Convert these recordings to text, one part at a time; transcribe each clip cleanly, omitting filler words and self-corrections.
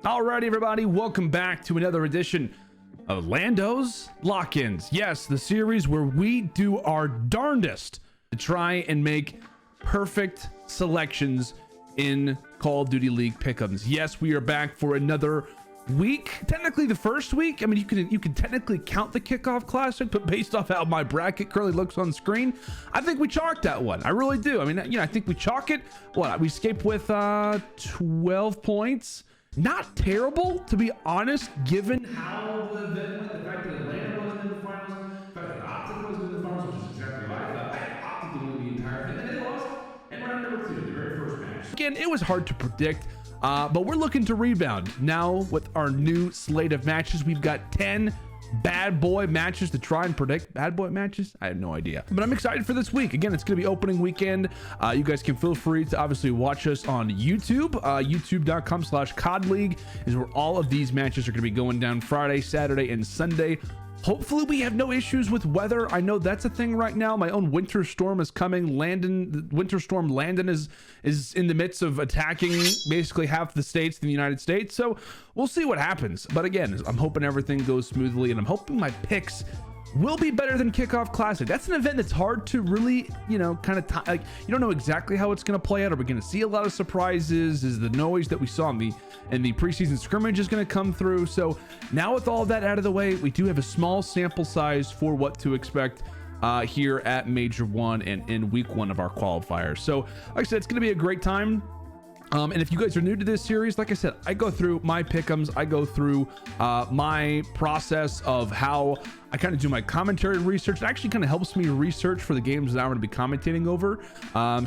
Alright, everybody, welcome back to another edition of LandO's Lock-ins. Yes, the series where we do our darndest to try and make perfect selections in Call of Duty League pick'ems. Yes, we are back for another week. Technically the first week. I mean, you can technically count the Kickoff Classic, but based off how my bracket currently looks on screen, I think we chalked that one. I really do. I mean, I think we chalk it. What, we escaped with 12 points. Not terrible, to be honest, given how the event went. The fact that Atlanta wasn't in the finals, the fact that OpTic wasn't in the finals, which is exactly what I thought. OpTic didn't win the entire thing, and they lost in round number 2, the very first match. Again, it was hard to predict, but we're looking to rebound. Now, with our new slate of matches, we've got 10 bad boy matches to try and predict. Bad boy matches? I have no idea. But I'm excited for this week. Again, it's going to be opening weekend. You guys can feel free to obviously watch us on YouTube. YouTube.com/COD League is where all of these matches are going to be going down Friday, Saturday, and Sunday. Hopefully we have no issues with weather. I know that's a thing right now. My own winter storm is coming. Winter storm Landon is in the midst of attacking basically half the states in the United States. So we'll see what happens. But again, I'm hoping everything goes smoothly, and I'm hoping my picks will be better than Kickoff Classic. That's an event that's hard to really, kind of like, you don't know exactly how it's going to play out. Are we going to see a lot of surprises? Is the noise that we saw in the preseason scrimmage is going to come through? So now with all of that out of the way, we do have a small sample size for what to expect here at Major 1 and in week 1 of our qualifiers. So like I said, it's going to be a great time. And if you guys are new to this series, like I said, I go through my pick'ems. I go through my process of how I kind of do my commentary research. It actually kind of helps me research for the games that I'm going to be commentating over.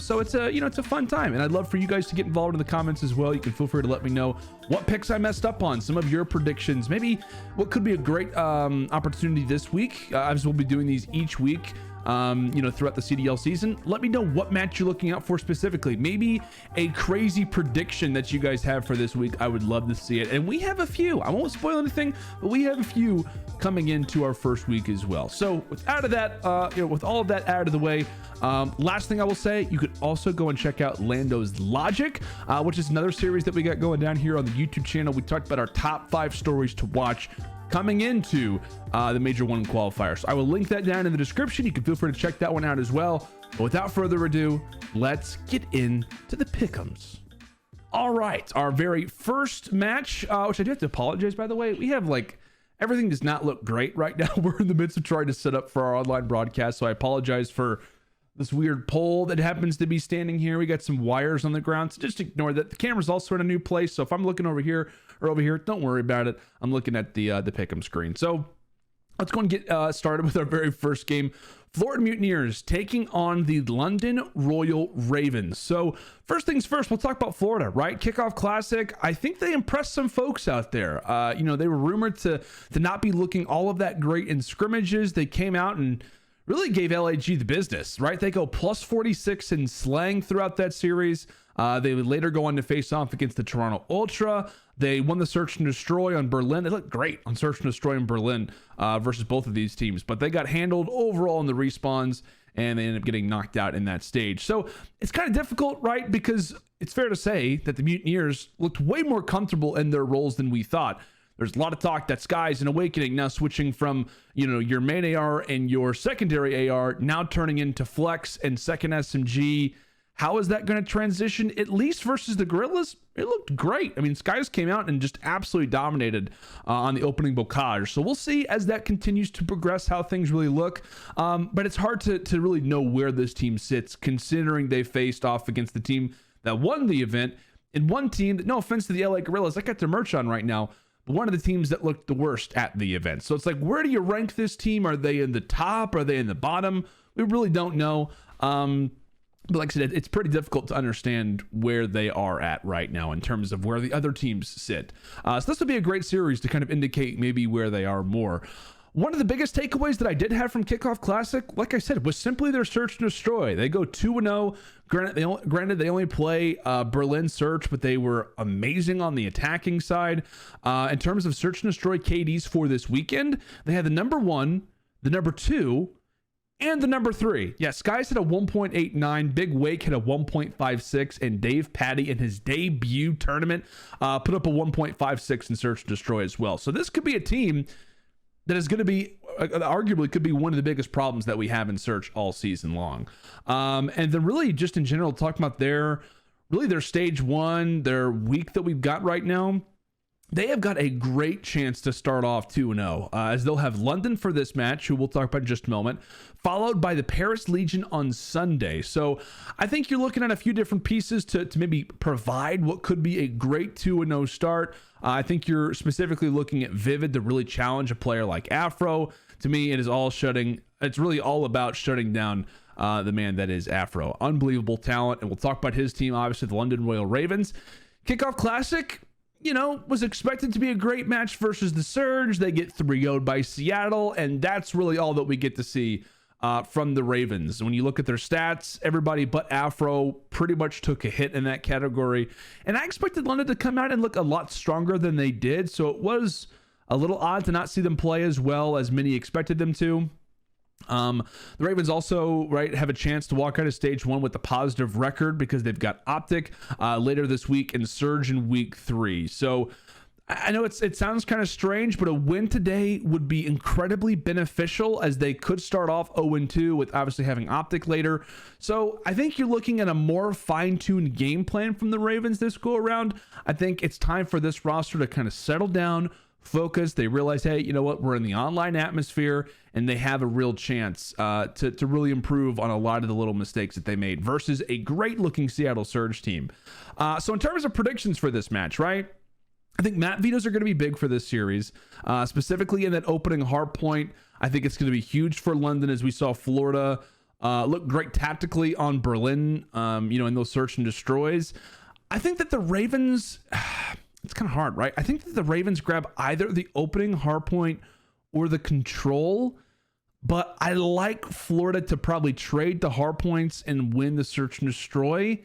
So it's a fun time, and I'd love for you guys to get involved in the comments as well. You can feel free to let me know what picks I messed up on, some of your predictions, maybe what could be a great opportunity this week, as we'll be doing these each week. Throughout the CDL season. Let me know what match you're looking out for specifically. Maybe a crazy prediction that you guys have for this week. I would love to see it. And we have a few. I won't spoil anything, but we have a few coming into our first week as well. So with all of that out of the way, last thing I will say, you could also go and check out LandO's Logic, which is another series that we got going down here on the YouTube channel. We talked about our top 5 stories to watch coming into the Major 1 qualifier. So I will link that down in the description. You can feel free to check that one out as well. But without further ado, let's get into the pick'ems. All right, our very first match, which I do have to apologize, by the way. We have everything does not look great right now. We're in the midst of trying to set up for our online broadcast, so I apologize for this weird pole that happens to be standing here. We got some wires on the ground, so just ignore that. The camera's also in a new place, so if I'm looking over here or over here, don't worry about it. I'm looking at the pick'em screen. So let's go and get started with our very first game. Florida Mutineers taking on the London Royal Ravens. So first things first, we'll talk about Florida, right? Kickoff Classic. I think they impressed some folks out there. They were rumored to not be looking all of that great in scrimmages. They came out and really gave LAG the business, right? They go plus 46 in slang throughout that series. They would later go on to face off against the Toronto Ultra. They won the Search and Destroy on Berlin. They looked great on Search and Destroy in Berlin versus both of these teams, but they got handled overall in the respawns, and they ended up getting knocked out in that stage. So it's kind of difficult, right? Because it's fair to say that the Mutineers looked way more comfortable in their roles than we thought. There's a lot of talk that Sky's an awakening now, switching from, your main AR and your secondary AR, now turning into Flex and second SMG. How is that going to transition? At least versus the Guerrillas, it looked great. I mean, Skies came out and just absolutely dominated on the opening Bocage. So we'll see as that continues to progress how things really look. But it's hard to really know where this team sits, considering they faced off against the team that won the event, and one team that, no offense to the LA Guerrillas, I got their merch on right now, but one of the teams that looked the worst at the event. So it's like, where do you rank this team? Are they in the top? Are they in the bottom? We really don't know. But like I said, it's pretty difficult to understand where they are at right now in terms of where the other teams sit. So this would be a great series to kind of indicate maybe where they are more. One of the biggest takeaways that I did have from Kickoff Classic, like I said, was simply their Search and Destroy. They go 2-0. Granted, they only play Berlin Search, but they were amazing on the attacking side. In terms of Search and Destroy KDs for this weekend, they had the number 1, the number 2, And the number 3, yeah, Skies hit a 1.89, Big Wake hit a 1.56, and Dave Patty in his debut tournament put up a 1.56 in Search and Destroy as well. So this could be a team that is going to be arguably could be one of the biggest problems that we have in Search all season long. And then really just in general, talking about their stage 1, their week that we've got right now, they have got a great chance to start off 2-0, as they'll have London for this match, who we'll talk about in just a moment, followed by the Paris Legion on Sunday. So I think you're looking at a few different pieces to maybe provide what could be a great 2-0 start. I think you're specifically looking at Vivid to really challenge a player like Afro. To me, it's really all about shutting down the man that is Afro. Unbelievable talent, and we'll talk about his team, obviously the London Royal Ravens. Kickoff Classic, was expected to be a great match versus the Surge. They get 3-0'd by Seattle, and that's really all that we get to see from the Ravens. When you look at their stats, everybody but Afro pretty much took a hit in that category. And I expected London to come out and look a lot stronger than they did, so it was a little odd to not see them play as well as many expected them to. The Ravens also have a chance to walk out of stage 1 with a positive record because they've got OpTic later this week and Surge in week 3. So I know it sounds kind of strange, but a win today would be incredibly beneficial, as they could start off 0-2 with obviously having OpTic later. So I think you're looking at a more fine-tuned game plan from the Ravens this go around. I think it's time for this roster to kind of settle down, focus. They realize, hey, you know what, we're in the online atmosphere, and they have a real chance to really improve on a lot of the little mistakes that they made versus a great looking Seattle Surge team. So in terms of predictions for this match, right, I think map vetoes are going to be big for this series, specifically in that opening hard point. I think it's going to be huge for London, as we saw Florida look great tactically on Berlin, in those search and destroys. I think that the Ravens, it's kind of hard, right? I think that the Ravens grab either the opening hardpoint or the control, but I like Florida to probably trade the hardpoints and win the search and destroy.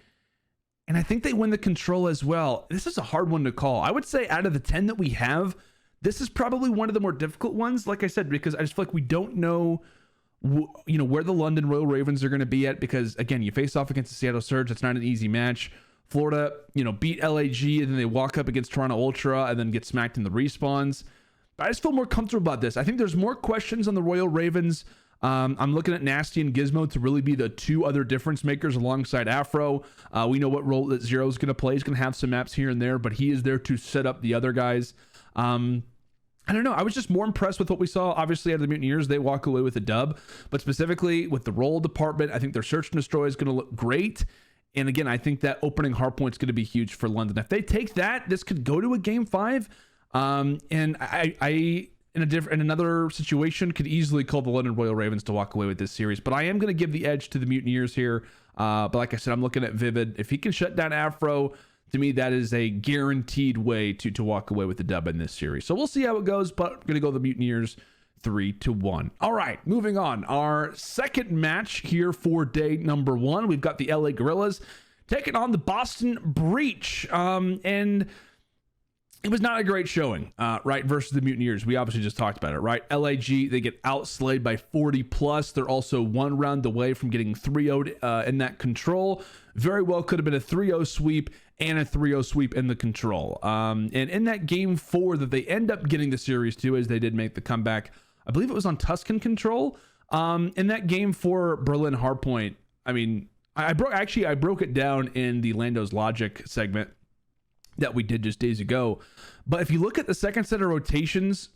And I think they win the control as well. This is a hard one to call. I would say out of the 10 that we have, this is probably one of the more difficult ones, like I said, because I just feel like we don't know where the London Royal Ravens are going to be at, because again, you face off against the Seattle Surge. It's not an easy match. Florida, beat LAG, and then they walk up against Toronto Ultra and then get smacked in the respawns. But I just feel more comfortable about this. I think there's more questions on the Royal Ravens. I'm looking at Nasty and Gizmo to really be the two other difference makers alongside Afro. We know what role that Zero is going to play. He's going to have some maps here and there, but he is there to set up the other guys. I don't know. I was just more impressed with what we saw. Obviously, out of the Mutineers, they walk away with a dub. But specifically with the role department, I think their search and destroy is going to look great. And again, I think that opening hardpoint is going to be huge for London. If they take that, this could go to a game 5. And I in another situation could easily call the London Royal Ravens to walk away with this series. But I am going to give the edge to the Mutineers here. But like I said, I'm looking at Vivid. If he can shut down Afro, to me, that is a guaranteed way to walk away with the dub in this series. So we'll see how it goes, but I'm going to go the Mutineers 3-1. All right, moving on. Our second match here for day number 1. We've got the LA Gorillas taking on the Boston Breach. And it was not a great showing, right, versus the Mutineers. We obviously just talked about it, right? LAG, they get outslayed by 40+. They're also one round away from getting 3-0'd in that control. Very well could have been a 3-0 sweep and a 3-0 sweep in the control. And in that game 4 that they end up getting the series to, as they did make the comeback, I believe it was on Tuscan control. In that game 4 Berlin hardpoint, I mean, I broke it down in the LandO's Logic segment that we did just days ago. But if you look at the second set of rotations,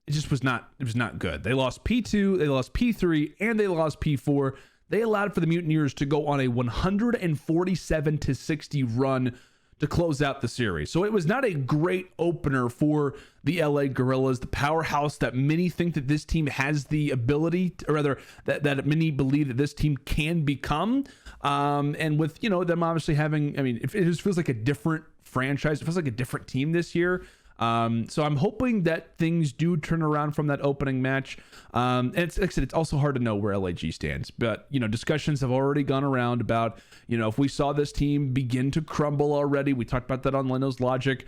it was not good. They lost P2, they lost P3, and they lost P4. They allowed for the Mutineers to go on a 147-60 run to close out the series. So it was not a great opener for the LA Gorillas, the powerhouse that many think that this team has the ability, or rather that many believe that this team can become. And with, them obviously having, it just feels like a different franchise. It feels like a different team this year. So I'm hoping that things do turn around from that opening match. And it's, like I said, it's also hard to know where LAG stands, but discussions have already gone around about, if we saw this team begin to crumble already. We talked about that on LandO's Logic.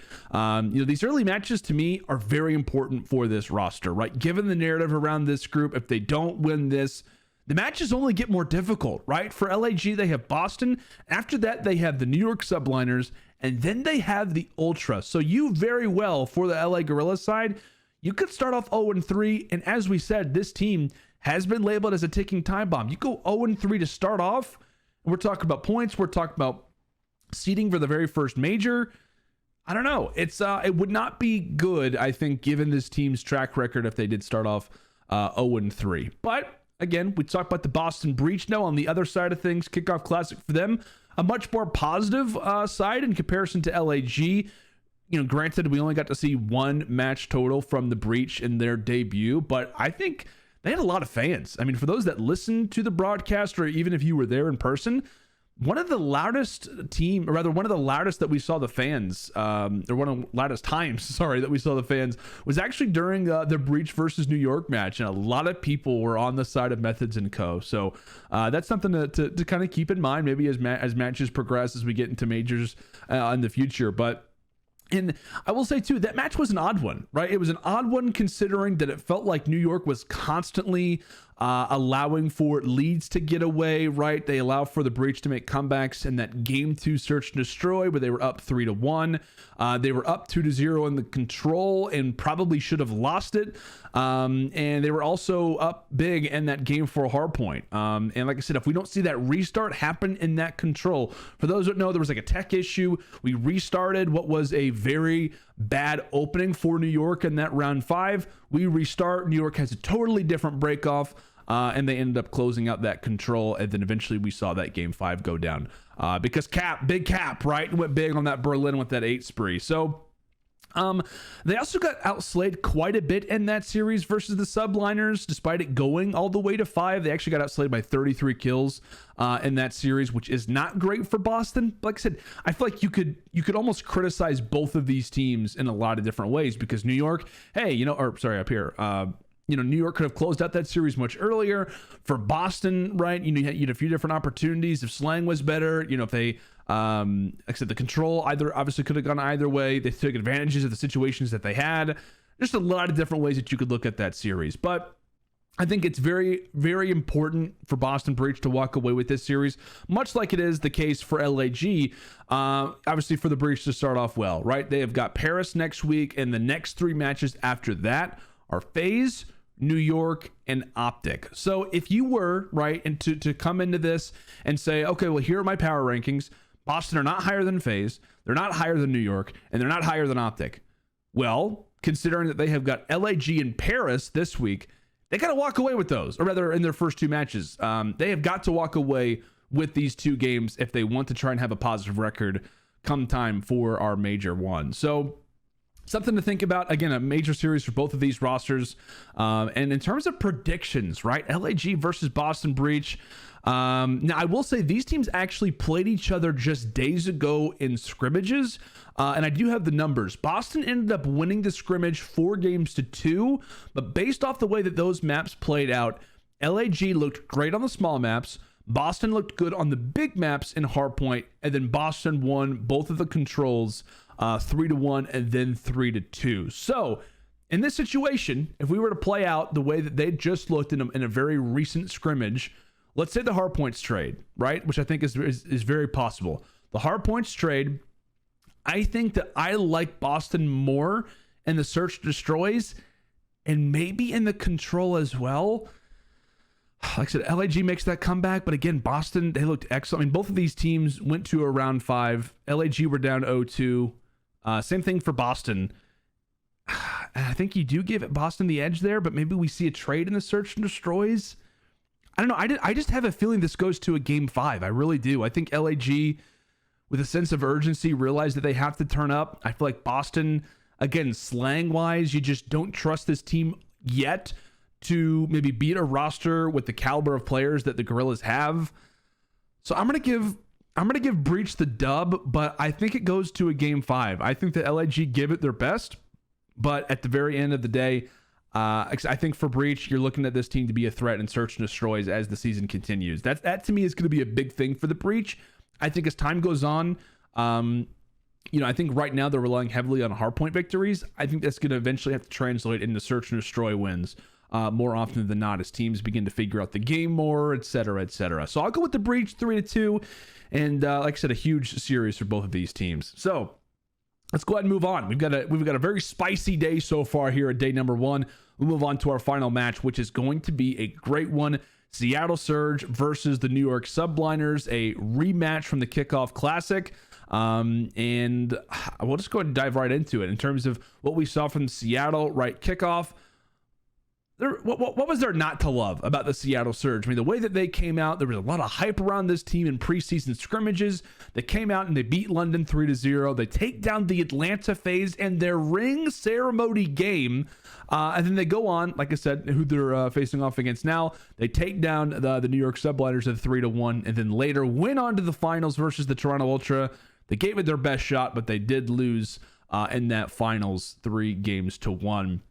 These early matches to me are very important for this roster, right? Given the narrative around this group, if they don't win this, the matches only get more difficult, right? For LAG, they have Boston. After that, they have the New York Subliners, and then they have the Ultra. So you very well, for the LA Gorilla side, you could start off 0-3. And as we said, this team has been labeled as a ticking time bomb. You go 0-3 to start off. We're talking about points. We're talking about seeding for the very first major. I don't know. It would not be good, I think, given this team's track record if they did start off 0-3. But again, we talked about the Boston Breach now on the other side of things. Kickoff Classic for them, a much more positive side in comparison to LAG. You know, granted, we only got to see one match total from the Breach in their debut, but I think they had a lot of fans. I mean, for those that listened to the broadcast, or even if you were there in person, one of the loudest that we saw the fans, or one of the loudest times, sorry, that we saw the fans was actually during the Breach versus New York match. And a lot of people were on the side of Methods & Co. So that's something to kind of keep in mind, maybe as matches progress, as we get into majors in the future. And I will say, too, that match was an odd one, right? It was an odd one considering that it felt like New York was constantly allowing for leads to get away, right? They allow for the Breach to make comebacks in that game 2 search and destroy where they were up 3-1. They were up 2-0 in the control and probably should have lost it. And they were also up big in that game 4 hardpoint. And like I said, if we don't see that restart happen in that control, for those that know, there was like a tech issue. We restarted what was a very bad opening for New York in that round 5. We restart. New York has a totally different break off, and they ended up closing out that control. And then eventually we saw that game 5 go down because Big Cap, right, went big on that Berlin with that 8 spree. So they also got outslayed quite a bit in that series versus the Subliners. Despite it going all the way to 5, they actually got outslayed by 33 kills in that series, which is not great for Boston. Like I said, I feel like you could almost criticize both of these teams in a lot of different ways, because New York, up here, New York could have closed out that series much earlier. For Boston, right, you had a few different opportunities. If Slang was better, if they, like I said, the control obviously could have gone either way. They took advantages of the situations that they had. Just a lot of different ways that you could look at that series. But I think it's very, very important for Boston Breach to walk away with this series, much like it is the case for LAG. Obviously, for the Breach to start off well, right? They have got Paris next week, and the next 3 matches after that are FaZe, New York, and OpTic. So if you were, right, and to come into this and say, okay, well, here are my power rankings. Boston are not higher than FaZe, they're not higher than New York, and they're not higher than OpTic. Well, considering that they have got LAG and Paris this week, they got to walk away with those, or rather in their first 2 matches. They have got to walk away with these 2 games if they want to try and have a positive record come time for our major one. So something to think about. Again, a major series for both of these rosters. And in terms of predictions, right? LAG versus Boston Breach. Now, I will say these teams actually played each other just days ago in scrimmages. And I do have the numbers. Boston ended up winning the scrimmage 4-2. But based off the way that those maps played out, LAG looked great on the small maps. Boston looked good on the big maps in hardpoint. And then Boston won both of the controls 3-1 and then 3-2. So in this situation, if we were to play out the way that they just looked in a very recent scrimmage, let's say the hardpoints trade, right? Which I think is very possible. The hardpoints trade, I think that I like Boston more in the search destroys and maybe in the control as well. Like I said, LAG makes that comeback, but again, Boston, they looked excellent. I mean, both of these teams went to a round 5. LAG were down 0-2. Same thing for Boston. I think you do give Boston the edge there, but maybe we see a trade in the search and destroys. I don't know. I just have a feeling this goes to a game 5. I really do. I think LAG, with a sense of urgency, realize that they have to turn up. I feel like Boston, again, slang-wise, you just don't trust this team yet to maybe beat a roster with the caliber of players that the Gorillas have. So I'm gonna give Breach the dub, but I think it goes to a game 5. I think that LAG give it their best, but at the very end of the day, I think for Breach, you're looking at this team to be a threat in search and destroys as the season continues. That to me is going to be a big thing for the Breach. I think as time goes on, I think right now they're relying heavily on hardpoint victories. I think that's going to eventually have to translate into search and destroy wins more often than not as teams begin to figure out the game more, etc., etc. So I'll go with the Breach 3-2, and like I said, a huge series for both of these teams. So let's go ahead and move on. We've got a very spicy day so far here at day number 1. We'll move on to our final match, which is going to be a great one. Seattle Surge versus the New York Subliners, a rematch from the Kickoff Classic. And we'll just go ahead and dive right into it. In terms of what we saw from Seattle, right, kickoff, what was there not to love about the Seattle Surge? I mean, the way that they came out, there was a lot of hype around this team in preseason scrimmages. They came out and they beat London 3-0. They take down the Atlanta FaZe in their ring ceremony game. And then they go on, like I said, who they're facing off against now. They take down the New York Subliners at 3-1, and then later went on to the finals versus the Toronto Ultra. They gave it their best shot, but they did lose in that finals 3-1.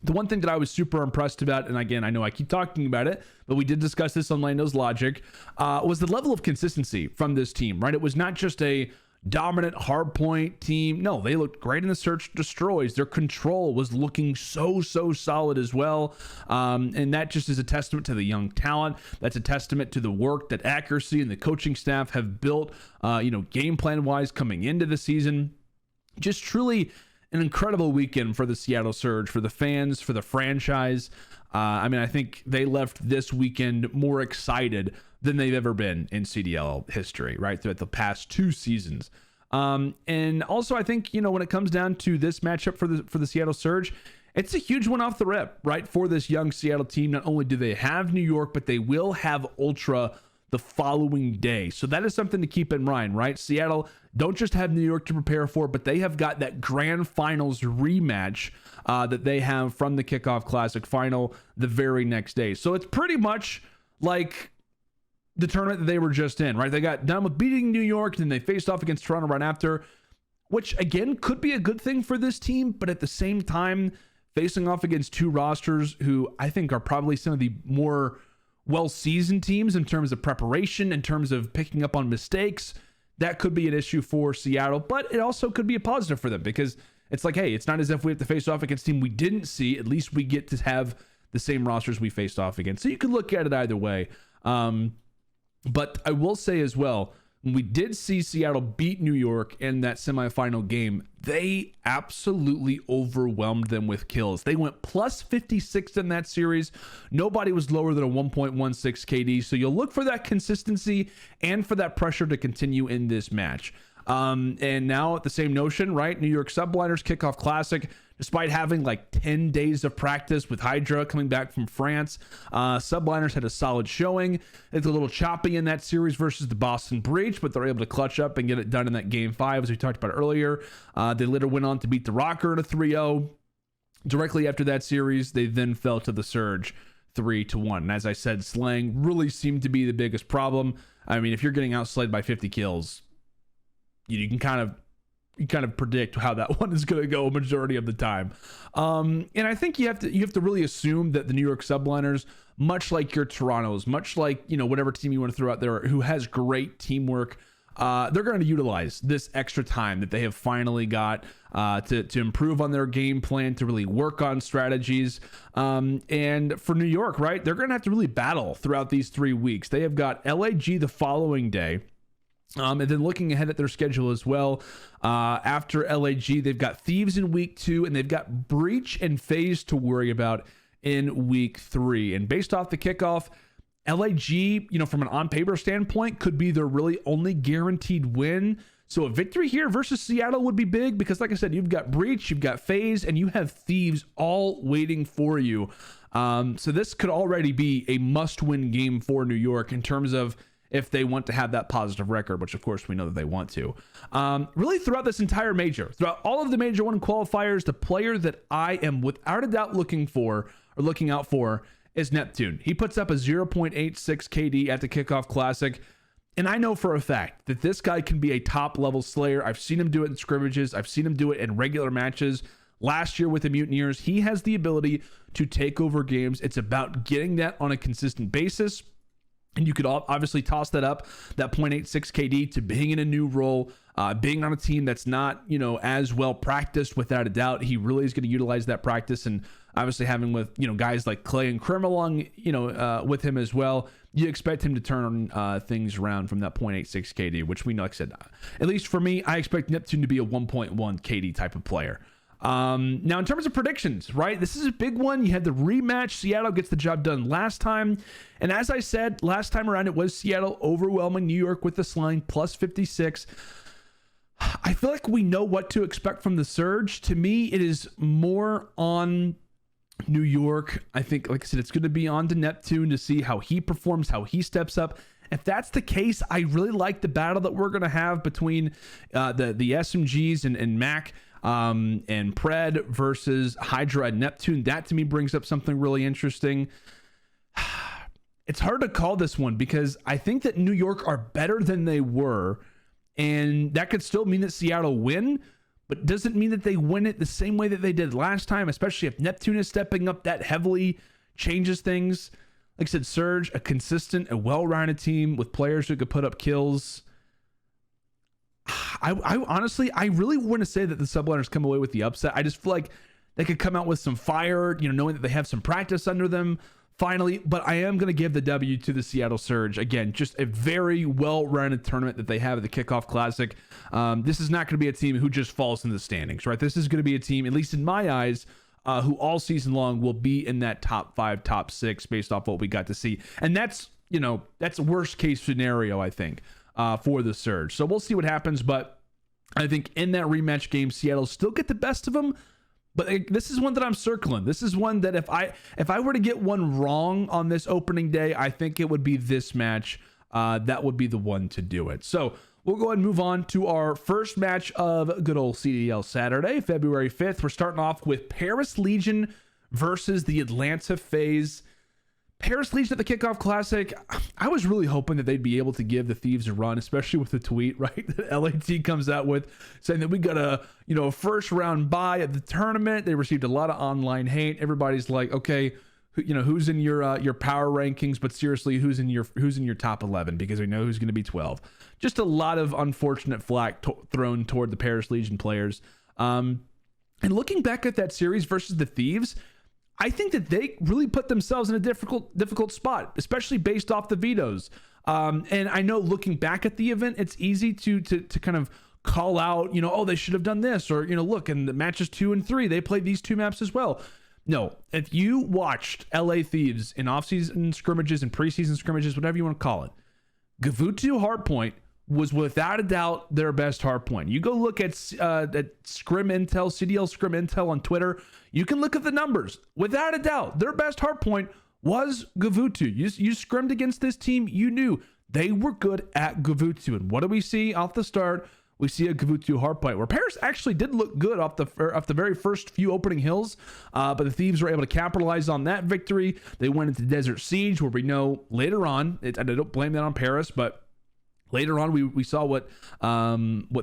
The one thing that I was super impressed about, and again, I know I keep talking about it, but we did discuss this on LandO's Logic, was the level of consistency from this team, right? It was not just a dominant hardpoint team. No, they looked great in the search destroys. Their control was looking so solid as well. And that just is a testament to the young talent. That's a testament to the work that Accuracy and the coaching staff have built, game plan wise coming into the season. Just truly an incredible weekend for the Seattle Surge, for the fans, for the franchise. I think they left this weekend more excited than they've ever been in CDL history, right? Throughout the past 2 seasons. And also, I think, when it comes down to this matchup for the Seattle Surge, it's a huge one off the rip, right? For this young Seattle team. Not only do they have New York, but they will have Ultra the following day. So that is something to keep in mind, right? Seattle don't just have New York to prepare for, but they have got that grand finals rematch that they have from the Kickoff Classic final the very next day. So it's pretty much like the tournament that they were just in, right? They got done with beating New York, and then they faced off against Toronto right after, which again could be a good thing for this team, but at the same time, facing off against 2 rosters who I think are probably some of the more well-seasoned teams in terms of preparation, in terms of picking up on mistakes, that could be an issue for Seattle, but it also could be a positive for them because it's like, hey, it's not as if we have to face off against a team we didn't see. At least we get to have the same rosters we faced off against. So you could look at it either way. But I will say as well, when we did see Seattle beat New York in that semifinal game, they absolutely overwhelmed them with kills. They went plus 56 in that series. Nobody was lower than a 1.16 KD. So you'll look for that consistency and for that pressure to continue in this match. And now at the same notion, right? New York Subliners Kickoff Classic, despite having like 10 days of practice with Hydra coming back from France, Subliners had a solid showing. It's a little choppy in that series versus the Boston Breach, but they're able to clutch up and get it done in that game 5, as we talked about earlier. They later went on to beat the Rocker in a 3-0. Directly after that series, they then fell to the Surge 3-1. And as I said, slaying really seemed to be the biggest problem. I mean, if you're getting outslayed by 50 kills, you can kind of predict how that one is going to go a majority of the time. And I think you have to really assume that the New York Subliners, much like your Torontos, much like, whatever team you want to throw out there who has great teamwork, they're going to utilize this extra time that they have finally got to improve on their game plan, to really work on strategies. And for New York, right, they're going to have to really battle throughout these 3 weeks. They have got LAG the following day. And then looking ahead at their schedule as well, after LAG, they've got Thieves in week 2, and they've got Breach and FaZe to worry about in week 3. And based off the kickoff, LAG, from an on-paper standpoint, could be their really only guaranteed win. So a victory here versus Seattle would be big because, like I said, you've got Breach, you've got FaZe, and you have Thieves all waiting for you. So this could already be a must-win game for New York in terms of if they want to have that positive record, which of course we know that they want to. Really throughout this entire major, throughout all of the Major 1 qualifiers, the player that I am without a doubt looking out for is Neptune. He puts up a 0.86 KD at the Kickoff Classic. And I know for a fact that this guy can be a top level slayer. I've seen him do it in scrimmages. I've seen him do it in regular matches. Last year with the Mutineers, he has the ability to take over games. It's about getting that on a consistent basis. And you could obviously toss that up, that 0.86 KD, to being in a new role, being on a team that's not, as well practiced. Without a doubt, he really is going to utilize that practice. And obviously having with, guys like Clay and Krim along, with him as well, you expect him to turn things around from that 0.86 KD, which we know, like I said, at least for me, I expect Neptune to be a 1.1 KD type of player. Now, in terms of predictions, right, this is a big one. You had the rematch. Seattle gets the job done last time. And as I said, last time around, it was Seattle overwhelming New York with this line, plus 56. I feel like we know what to expect from the Surge. To me, it is more on New York. I think, like I said, it's going to be on to Neptune to see how he performs, how he steps up. If that's the case, I really like the battle that we're going to have between the SMGs and Mac and Pred versus Hydra and Neptune. That to me brings up something really interesting. It's hard to call this one because I think that New York are better than they were, and that could still mean that Seattle win, but doesn't mean that they win it the same way that they did last time, especially if Neptune is stepping up. That heavily changes things. Like I said, Surge, a consistent, a well-rounded team with players who could put up kills. I honestly, I really want to say that the Subliners come away with the upset. I just feel like they could come out with some fire, knowing that they have some practice under them finally. But I am going to give the W to the Seattle Surge. Again, just a very well-rounded tournament that they have at the Kickoff Classic. This is not going to be a team who just falls in the standings, right? This is going to be a team, at least in my eyes, who all season long will be in that top 5, top 6 based off what we got to see. And that's, that's worst case scenario, I think, for the Surge. So we'll see what happens. But I think in that rematch game, Seattle still get the best of them. But this is one that I'm circling. This is one that if I were to get one wrong on this opening day, I think it would be this match. That would be the one to do it. So we'll go ahead and move on to our first match of good old CDL Saturday, February 5th. We're starting off with Paris Legion versus the Atlanta FaZe. Paris Legion at the Kickoff Classic. I was really hoping that they'd be able to give the Thieves a run, especially with the tweet, right, that LAT comes out with saying that we got a first round bye at the tournament. They received a lot of online hate. Everybody's like, okay, who's in your power rankings, but seriously, who's in your top 11, because we know who's going to be 12. Just a lot of unfortunate flack thrown toward the Paris Legion players. And looking back at that series versus the Thieves, I think that they really put themselves in a difficult spot, especially based off the vetoes. And I know looking back at the event, it's easy to kind of call out, oh, they should have done this, or, look, in the matches 2 and 3, they played these 2 maps as well. No, if you watched LA Thieves in off-season scrimmages and preseason scrimmages, whatever you want to call it, Gavutu Hardpoint was without a doubt their best hardpoint. You go look at Scrim Intel, CDL Scrim Intel on Twitter. You can look at the numbers. Without a doubt, their best hardpoint was Gavutu. You scrimmed against this team. You knew they were good at Gavutu. And what do we see off the start? We see a Gavutu hardpoint where Paris actually did look good off the very first few opening hills, but the Thieves were able to capitalize on that victory. They went into Desert Siege, where we know later on, I don't blame that on Paris, but later on, we saw what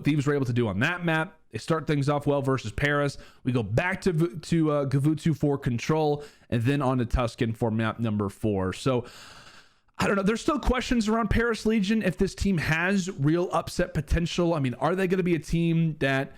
Thieves were able to do on that map. They start things off well versus Paris. We go back to Gavutu for Control, and then on to Tuscan for map number 4. So, I don't know. There's still questions around Paris Legion if this team has real upset potential. I mean, are they going to be a team that,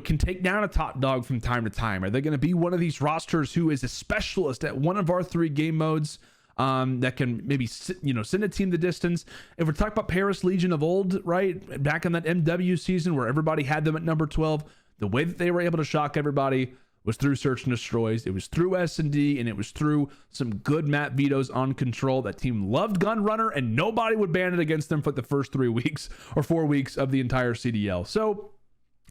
can take down a top dog from time to time? Are they going to be one of these rosters who is a specialist at one of our 3 game modes? That can maybe, send a team the distance. If we're talking about Paris Legion of old, right, back in that MW season where everybody had them at number 12, the way that they were able to shock everybody was through Search and Destroys. It was through S&D, and it was through some good map vetoes on Control. That team loved Gunrunner, and nobody would ban it against them for the first 3 weeks or 4 weeks of the entire CDL. So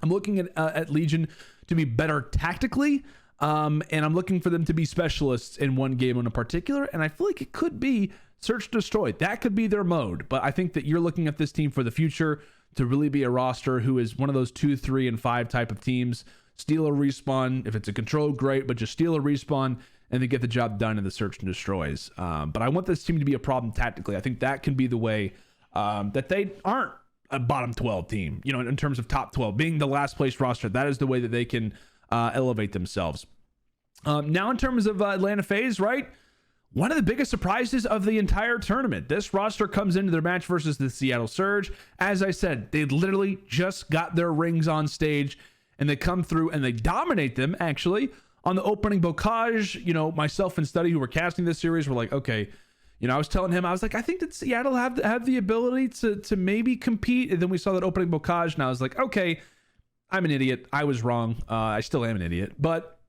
I'm looking at Legion to be better tactically. And I'm looking for them to be specialists in one game in particular. And I feel like it could be Search Destroy. That could be their mode. But I think that you're looking at this team for the future to really be a roster who is one of those 2, 3, and 5 type of teams. Steal a respawn. If it's a Control, great. But just steal a respawn and then get the job done in the Search and Destroys. But I want this team to be a problem tactically. I think that can be the way that they aren't a bottom 12 team, in terms of top 12. Being the last place roster, that is the way that they can elevate themselves. Now in terms of Atlanta FaZe, right? one of the biggest surprises of the entire tournament. This roster comes into their match versus the Seattle Surge. As I said, they literally just got their rings on stage, and they come through and they dominate them, actually. On the opening bocage, you know, myself and Study, who were casting this series, were like, okay, you know, I was telling him, I was like, I think that Seattle have the ability to maybe compete. And then we saw that opening bocage, and I was like, okay, I'm an idiot. I was wrong. I still am an idiot. But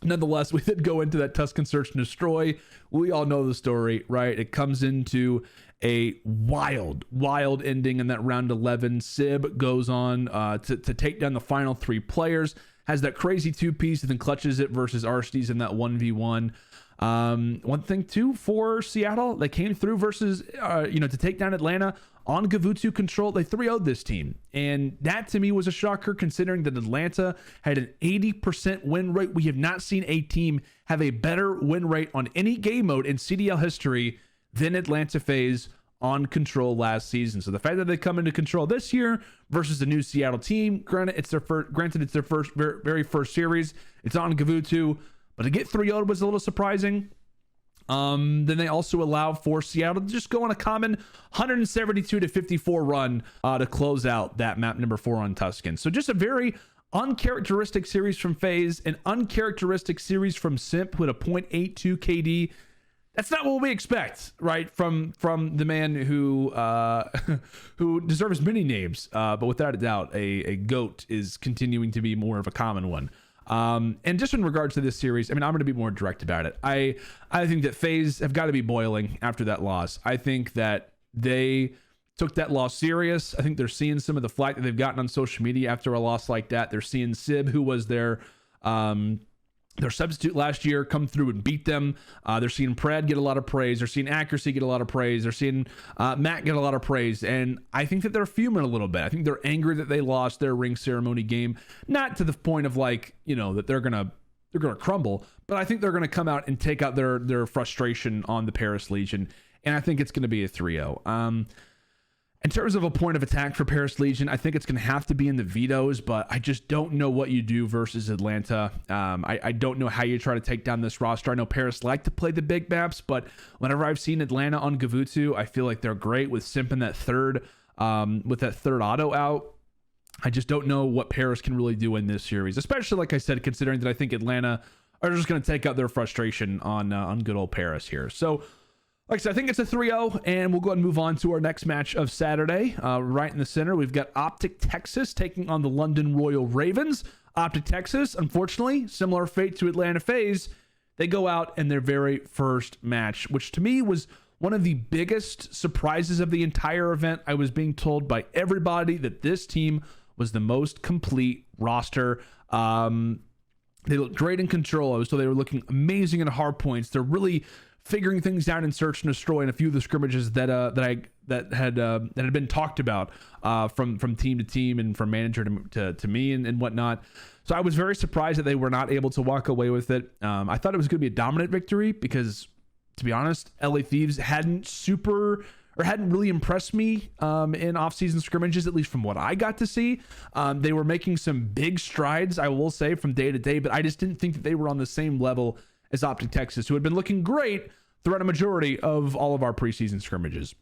nonetheless, we did go into that Tuscan Search and Destroy. We all know the story, right? It comes into a wild ending in that round 11. Sib goes on to take down the final 3 players, has that crazy 2-piece, and then clutches it versus Arstees in that 1v1. One thing too for Seattle, they came through versus, to take down Atlanta on Gavutu control. They 3-0'd this team. And that to me was a shocker, considering that Atlanta had an 80% win rate. We have not seen a team have a better win rate on any game mode in CDL history than Atlanta FaZe on control last season. So the fact that they come into control this year versus the new Seattle team, granted it's their very first series. It's on Gavutu, but to get 3-0 was a little surprising. Then they also allow for Seattle to just go on a common 172-54 run to close out that map number 4 on Tuscan. So just a very uncharacteristic series from FaZe, an uncharacteristic series from Simp with a 0.82 KD. That's not what we expect, right? From the man who who deserves many names, but without a doubt, a GOAT is continuing to be more of a common one. And just in regards to this series, I mean, I'm going to be more direct about it. I think that FaZe have got to be boiling after that loss. I think that they took that loss serious. I think they're seeing some of the flack that they've gotten on social media after a loss like that. They're seeing Sib, who was their substitute last year, come through and beat them. They're seeing Pred get a lot of praise. They're seeing Accuracy get a lot of praise. They're seeing Matt get a lot of praise. And I think that they're fuming a little bit. I think they're angry that they lost their ring ceremony game. Not to the point of like, you know, that they're gonna crumble, but I think they're gonna come out and take out their frustration on the Paris Legion. And I think it's gonna be a 3-0. In terms of a point of attack for Paris Legion, I think it's going to have to be in the vetoes, but I just don't know what you do versus Atlanta. I don't know how you try to take down this roster. I know Paris like to play the big maps, but whenever I've seen Atlanta on Gavutu, I feel like they're great with Simp in that third auto out. I just don't know what Paris can really do in this series, especially, like I said, considering that I think Atlanta are just going to take out their frustration on good old Paris here. So, like I said, I think it's a 3-0, and we'll go ahead and move on to our next match of Saturday. Right in the center, we've got OpTic Texas taking on the London Royal Ravens. OpTic Texas, unfortunately, similar fate to Atlanta FaZe. They go out in their very first match, which to me was one of the biggest surprises of the entire event. I was being told by everybody that this team was the most complete roster. They looked great in control. I was told they were looking amazing in hard points. They're really figuring things out in Search and Destroy, and a few of the scrimmages that had been talked about from team to team and from manager to me and whatnot. So I was very surprised that they were not able to walk away with it. I thought it was going to be a dominant victory because, to be honest, LA Thieves hadn't really impressed me in off-season scrimmages, at least from what I got to see. They were making some big strides, I will say, from day to day, but I just didn't think that they were on the same level as OpTic Texas, who had been looking great throughout a majority of all of our preseason scrimmages.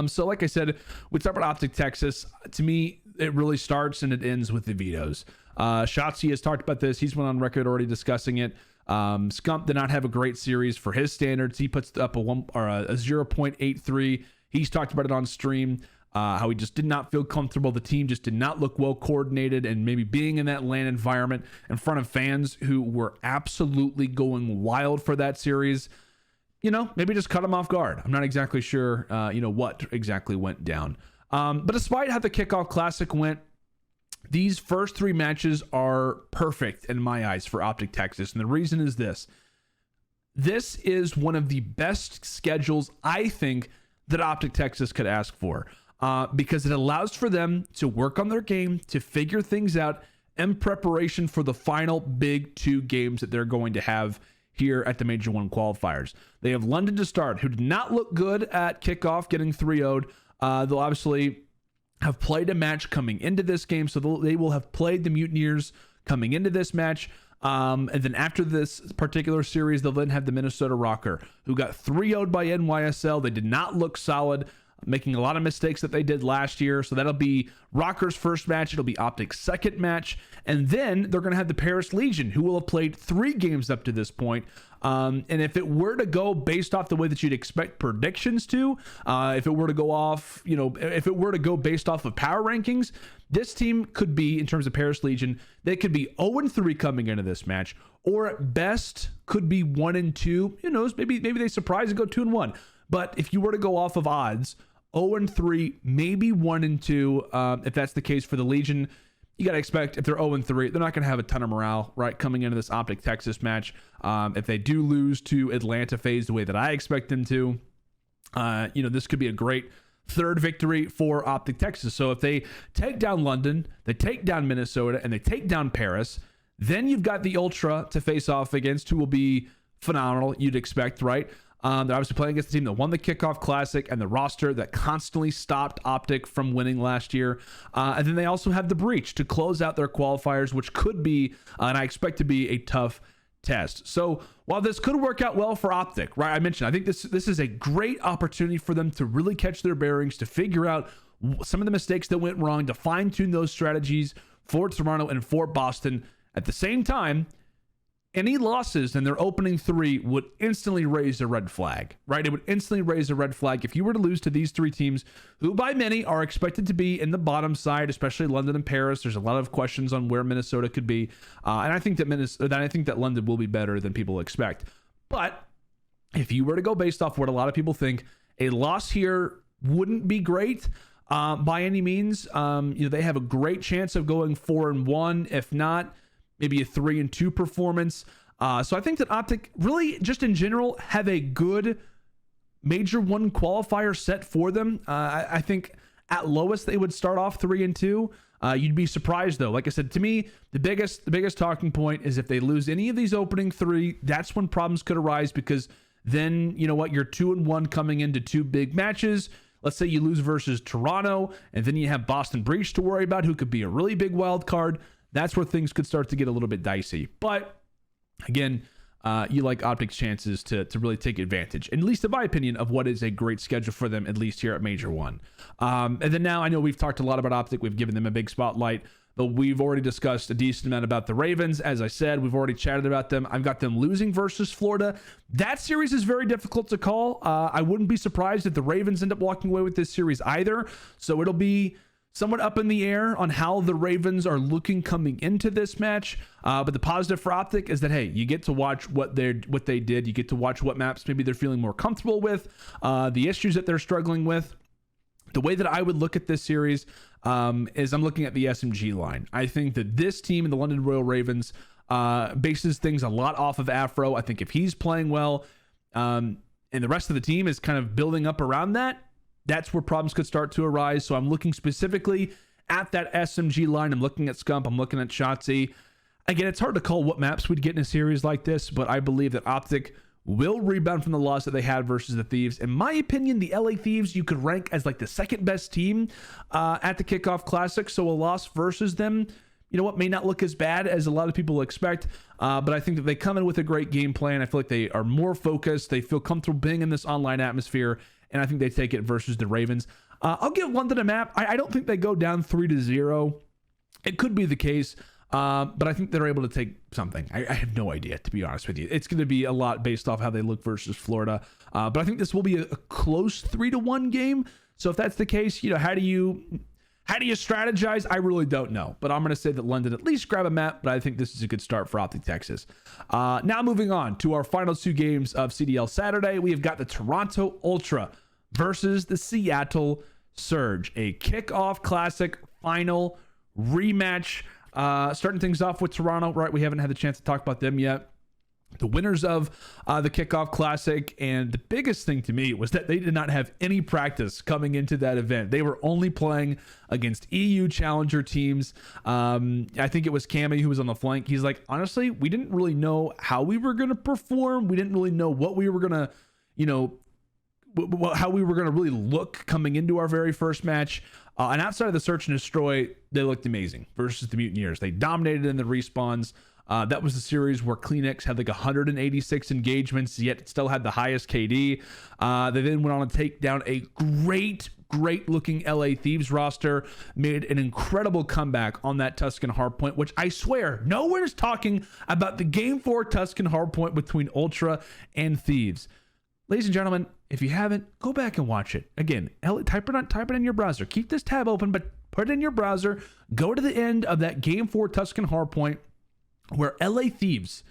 So like I said, we start with OpTic Texas. To me, it really starts and it ends with the vetoes. Shotzi has talked about this. He's went on record already discussing it. Scump did not have a great series for his standards. He puts up a 0.83. He's talked about it on stream. How he just did not feel comfortable. The team just did not look well coordinated, and maybe being in that LAN environment in front of fans who were absolutely going wild for that series, maybe just cut them off guard. I'm not exactly sure, what exactly went down. But despite how the Kickoff Classic went, these first 3 matches are perfect in my eyes for OpTic Texas. And the reason is this. This is one of the best schedules, I think, that OpTic Texas could ask for. Because it allows for them to work on their game, to figure things out in preparation for the final big 2 games that they're going to have here at the Major 1 qualifiers. They have London to start, who did not look good at kickoff, getting 3-0'd. They'll obviously have played a match coming into this game, so they will have played the Mutineers coming into this match. And then after this particular series, they'll then have the Minnesota Rocker, who got 3-0'd by NYSL. They did not look solid, making a lot of mistakes that they did last year. So that'll be Rocker's first match. It'll be OpTic's second match. And then they're going to have the Paris Legion, who will have played 3 games up to this point. And if it were to go based off the way that you'd expect predictions to, if it were to go off, if it were to go based off of power rankings, this team could be, in terms of Paris Legion, they could be 0-3 coming into this match, or at best could be 1-2. Who knows? Maybe they surprise and go 2-1. But if you were to go off of odds, 0-3, maybe 1-2. If that's the case for the Legion, you got to expect if they're 0-3, they're not going to have a ton of morale, right, coming into this OpTic Texas match. If they do lose to Atlanta FaZe the way that I expect them to, this could be a great third victory for OpTic Texas. So if they take down London, they take down Minnesota, and they take down Paris, then you've got the Ultra to face off against, who will be phenomenal, you'd expect, right? They're obviously playing against the team that won the Kickoff Classic and the roster that constantly stopped OpTic from winning last year. And then they also have the Breach to close out their qualifiers, which could be, and I expect to be, a tough test. So while this could work out well for OpTic, right? I mentioned, I think this is a great opportunity for them to really catch their bearings, to figure out some of the mistakes that went wrong, to fine-tune those strategies for Toronto and for Boston. At the same time, any losses in their opening 3 would instantly raise a red flag, right? It would instantly raise a red flag if you were to lose to these 3 teams, who by many are expected to be in the bottom side, especially London and Paris. There's a lot of questions on where Minnesota could be, and I think that London will be better than people expect. But if you were to go based off what a lot of people think, a loss here wouldn't be great by any means. They have a great chance of going 4-1, if not maybe a 3-2 performance. So I think that OpTic really, just in general, have a good Major 1 qualifier set for them. I think at lowest they would start off 3-2. You'd be surprised though. Like I said, to me, the biggest talking point is if they lose any of these opening 3, that's when problems could arise, because then, you're 2-1 coming into 2 big matches. Let's say you lose versus Toronto, and then you have Boston Breach to worry about, who could be a really big wild card. That's where things could start to get a little bit dicey. But again, you like OpTic's chances to really take advantage, at least in my opinion, of what is a great schedule for them, at least here at Major 1. And then now, I know we've talked a lot about OpTic. We've given them a big spotlight, but we've already discussed a decent amount about the Ravens. As I said, we've already chatted about them. I've got them losing versus Florida. That series is very difficult to call. I wouldn't be surprised if the Ravens end up walking away with this series either. So it'll be somewhat up in the air on how the Ravens are looking coming into this match. But the positive for OpTic is that, hey, you get to watch what they did. You get to watch what maps maybe they're feeling more comfortable with, the issues that they're struggling with. The way that I would look at this series is I'm looking at the SMG line. I think that this team in the London Royal Ravens bases things a lot off of Afro. I think if he's playing well, and the rest of the team is kind of building up around that, that's where problems could start to arise. So I'm looking specifically at that SMG line. I'm looking at Scump. I'm looking at Shotzzy. Again, it's hard to call what maps we'd get in a series like this, but I believe that OpTic will rebound from the loss that they had versus the Thieves. In my opinion, the LA Thieves you could rank as like the second best team at the Kickoff Classic. So a loss versus them, may not look as bad as a lot of people expect. But I think that they come in with a great game plan. I feel like they are more focused. They feel comfortable being in this online atmosphere. And I think they take it versus the Ravens. I'll give London a map. I don't think they go down 3-0. It could be the case, but I think they're able to take something. I have no idea, to be honest with you. It's going to be a lot based off how they look versus Florida. But I think this will be a close 3-1 game. So if that's the case, how do you strategize? I really don't know. But I'm going to say that London at least grab a map, but I think this is a good start for OpTic Texas. Now moving on to our final 2 games of CDL Saturday, we have got the Toronto Ultra versus the Seattle Surge, a Kickoff Classic final rematch. Starting things off with Toronto, right? We haven't had the chance to talk about them yet. The winners of the Kickoff Classic, and the biggest thing to me was that they did not have any practice coming into that event. They were only playing against EU challenger teams. I think it was Cammy who was on the flank. He's like, honestly, we didn't really know how we were going to perform. We didn't really know what we were going to, how we were going to really look coming into our very first match. And outside of the search and destroy, they looked amazing versus the Mutineers. They dominated in the respawns. That was the series where Kleenex had like 186 engagements, yet still had the highest KD. They then went on to take down a great looking LA Thieves roster, made an incredible comeback on that Tuscan Hardpoint, which I swear, no one is talking about the Game 4 Tuscan Hardpoint between Ultra and Thieves. Ladies and gentlemen, if you haven't, go back and watch it. Again, type it in your browser. Keep this tab open, but put it in your browser. Go to the end of that Game 4 Tuscan Hardpoint where LA Thieves,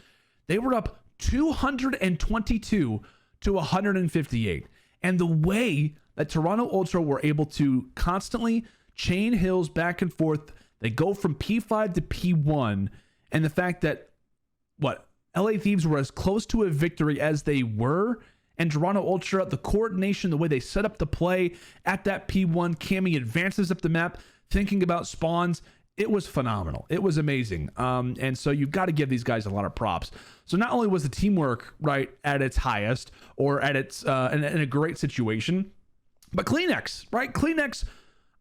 they were up 222 to 158. And the way that Toronto Ultra were able to constantly chain hills back and forth, they go from P5 to P1, and the fact that, LA Thieves were as close to a victory as they were, and Toronto Ultra, the coordination, the way they set up the play at that P1, Cammy advances up the map, thinking about spawns, it was phenomenal. It was amazing. And so you've got to give these guys a lot of props. So not only was the teamwork right at its highest or at its in a great situation, but Kleenex, right? Kleenex,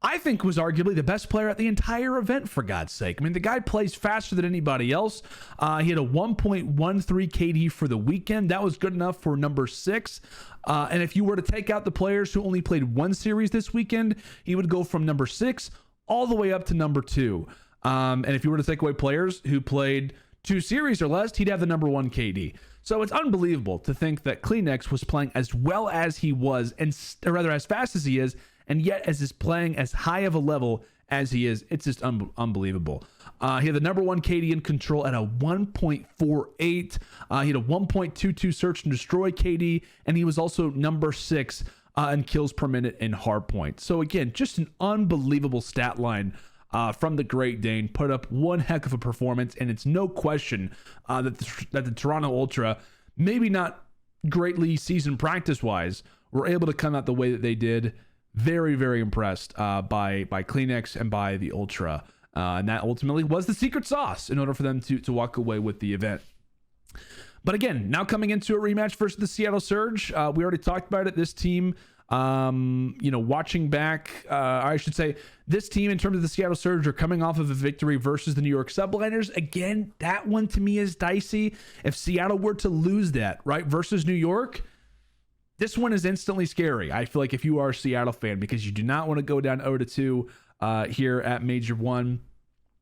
I think, was arguably the best player at the entire event, for God's sake. I mean, the guy plays faster than anybody else. He had a 1.13 KD for the weekend. That was good enough for number 6. And if you were to take out the players who only played one series this weekend, he would go from number 6 all the way up to number 2. And if you were to take away players who played 2 series or less, he'd have the number 1 KD. So it's unbelievable to think that Kleenex was playing as well as he was, or rather as fast as he is, and yet as is playing as high of a level as he is. It's just unbelievable. He had the number 1 KD in control at a 1.48. He had a 1.22 search and destroy KD, and he was also number 6 in kills per minute in hardpoint. So again, just an unbelievable stat line from the Great Dane. Put up one heck of a performance, and it's no question that the Toronto Ultra, maybe not greatly seasoned practice-wise, were able to come out the way that they did. Very, very impressed by Kleenex and by the Ultra. And that ultimately was the secret sauce in order for them to walk away with the event. But again, now coming into a rematch versus the Seattle Surge, we already talked about it. This team, watching back, I should say, this team in terms of the Seattle Surge are coming off of a victory versus the New York Subliners. Again, that one to me is dicey. If Seattle were to lose that, right, versus New York, this one is instantly scary. I feel like if you are a Seattle fan, because you do not want to go down 0-2 here at Major 1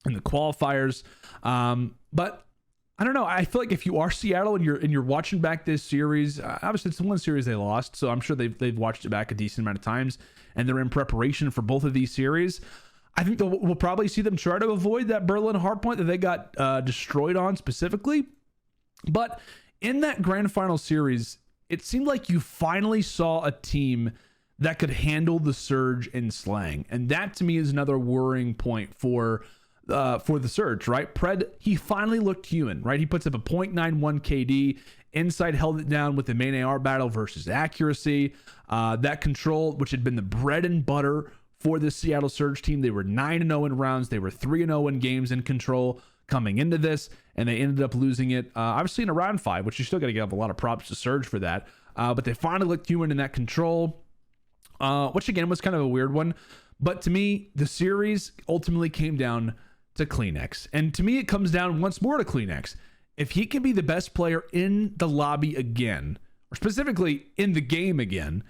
in the qualifiers. But I don't know. I feel like if you are Seattle and you're watching back this series, obviously it's the one series they lost, so I'm sure they've watched it back a decent amount of times, and they're in preparation for both of these series. I think we'll probably see them try to avoid that Berlin hardpoint that they got destroyed on specifically. But in that grand final series, it seemed like you finally saw a team that could handle the Surge in slang, and that to me is another worrying point for the Surge, right? Pred, he finally looked human, right? He puts up a 0.91 KD. Insight held it down with the main AR battle versus accuracy. That control, which had been the bread and butter for the Seattle Surge team, they were 9-0 in rounds. They were 3-0 in games in control coming into this, and they ended up losing it, obviously in a round 5, which you still got to give a lot of props to Surge for that. But they finally looked human in that control, which again was kind of a weird one. But to me, the series ultimately came down to Kleenex. And to me, it comes down once more to Kleenex. If he can be the best player in the lobby again, or specifically in the game again,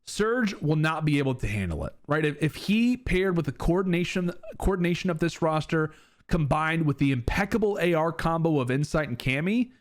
Surge will not be able to handle it, right? If he paired with the coordination of this roster, combined with the impeccable AR combo of Insight and Cammy,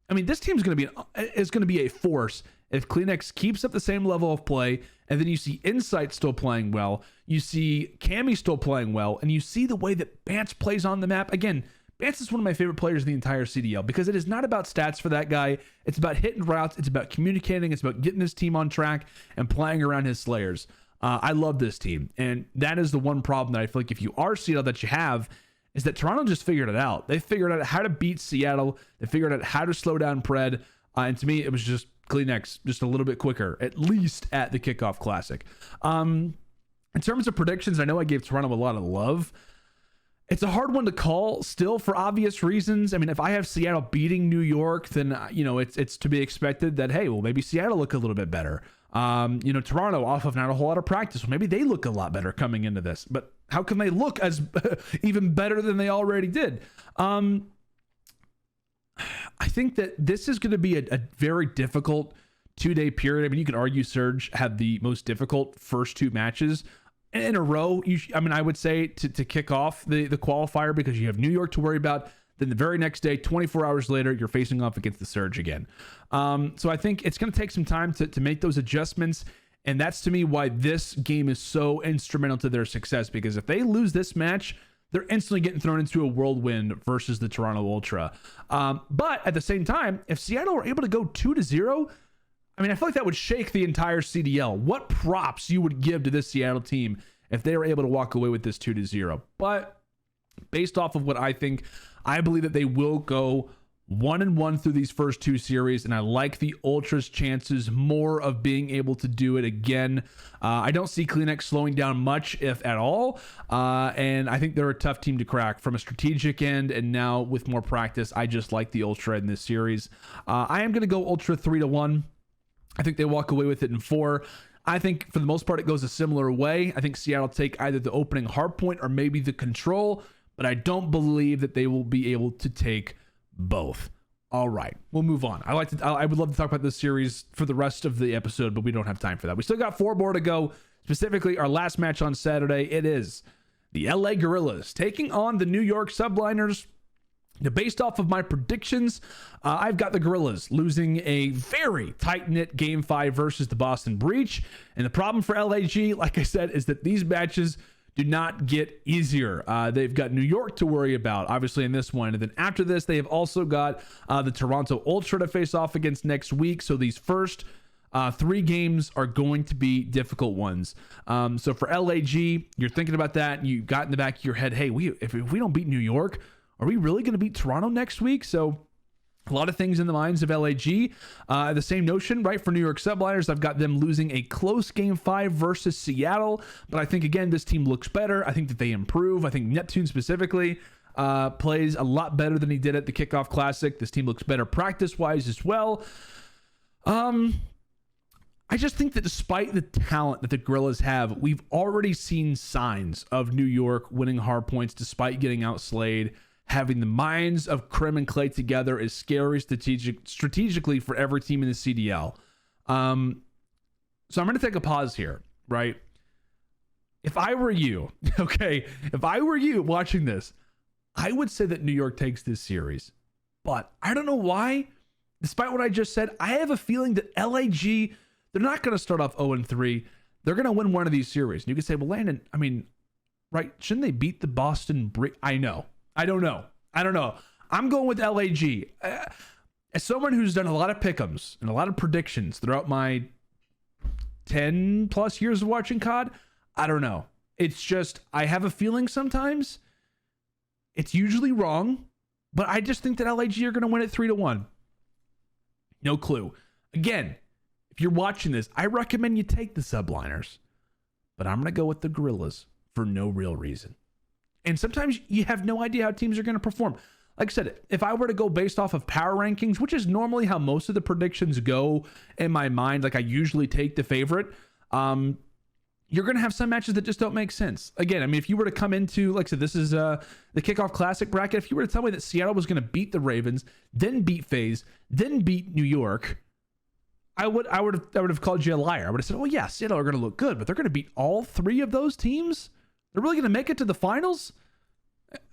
I mean, this team is going to be a force if Kleenex keeps up the same level of play, and then you see Insight still playing well, you see Cammy still playing well, and you see the way that Bance plays on the map. Again, Bance is one of my favorite players in the entire CDL because it is not about stats for that guy. It's about hitting routes. It's about communicating. It's about getting this team on track and playing around his Slayers. I love this team, and that is the one problem that I feel like if you are Seattle that you have, is that Toronto just figured it out. They figured out how to beat Seattle. They figured out how to slow down Pred. And to me, it was just Kleenex just a little bit quicker, at least at the Kickoff Classic. In terms of predictions, I know I gave Toronto a lot of love. It's a hard one to call still for obvious reasons. I mean, if I have Seattle beating New York, then, it's to be expected that, hey, well, maybe Seattle look a little bit better. Toronto off of not a whole lot of practice. Well, maybe they look a lot better coming into this, but how can they look as even better than they already did? I think that this is going to be a very difficult 2-day period. I mean, you could argue Surge had the most difficult first 2 matches in a row. I would say to kick off the qualifier, because you have New York to worry about. Then the very next day, 24 hours later, you're facing off against the Surge again. So I think it's going to take some time to make those adjustments. And that's, to me, why this game is so instrumental to their success. Because if they lose this match, they're instantly getting thrown into a whirlwind versus the Toronto Ultra. But at the same time, if Seattle were able to go 2-0, I mean, I feel like that would shake the entire CDL. What props you would give to this Seattle team if they were able to walk away with this 2-0. But based off of what I think, I believe that they will go 1-1 through these first 2 series, and I like the Ultras' chances more of being able to do it again. I don't see Kleenex slowing down much, if at all, and I think they're a tough team to crack from a strategic end, and now with more practice, I just like the Ultra in this series. I am going to go Ultra 3-1. I think they walk away with it in 4. I think for the most part, it goes a similar way. I think Seattle take either the opening hard point or maybe the control, but I don't believe that they will be able to take both. All right, we'll move on. I would love to talk about this series for the rest of the episode, but we don't have time for that. We still got 4 more to go. Specifically, our last match on Saturday, it is the LA Gorillas taking on the New York Subliners. Now, based off of my predictions, I've got the Gorillas losing a very tight-knit Game 5 versus the Boston Breach. And the problem for LAG, like I said, is that these matches do not get easier. They've got New York to worry about, obviously, in this one. And then after this, they have also got the Toronto Ultra to face off against next week. So these first 3 games are going to be difficult ones. So for LAG, you're thinking about that, and you got in the back of your head, hey, if we don't beat New York, are we really going to beat Toronto next week? So a lot of things in the minds of LAG. The same notion, right? For New York Subliners, I've got them losing a close Game 5 versus Seattle. But I think, again, this team looks better. I think that they improve. I think Neptune specifically plays a lot better than he did at the Kickoff Classic. This team looks better practice-wise as well. I just think that despite the talent that the Gorillas have, we've already seen signs of New York winning hard points despite getting outslayed. Having the minds of Krim and Clay together is scary strategically for every team in the CDL. So I'm going to take a pause here, right? If I were you, okay, if I were you watching this, I would say that New York takes this series. But I don't know why. Despite what I just said, I have a feeling that LAG, they're not going to start off 0-3. They're going to win one of these series. And you can say, well, Landon, I mean, right, shouldn't they beat the Boston Breach? I know. I don't know. I'm going with LAG. As someone who's done a lot of pick'ems and a lot of predictions throughout my 10 plus years of watching COD, I don't know. It's just, I have a feeling sometimes it's usually wrong, but I just think that LAG are going to win it 3-1. No clue. Again, if you're watching this, I recommend you take the Subliners, but I'm going to go with the Gorillas for no real reason. And sometimes you have no idea how teams are going to perform. Like I said, if I were to go based off of power rankings, which is normally how most of the predictions go in my mind, like I usually take the favorite, you're going to have some matches that just don't make sense. Again, I mean, if you were to come into, like I said, this is the Kickoff Classic bracket. If you were to tell me that Seattle was going to beat the Ravens, then beat FaZe, then beat New York, I would have called you a liar. I would have said, well, yeah, Seattle are going to look good, but they're going to beat all 3 of those teams? They're really going to make it to the finals?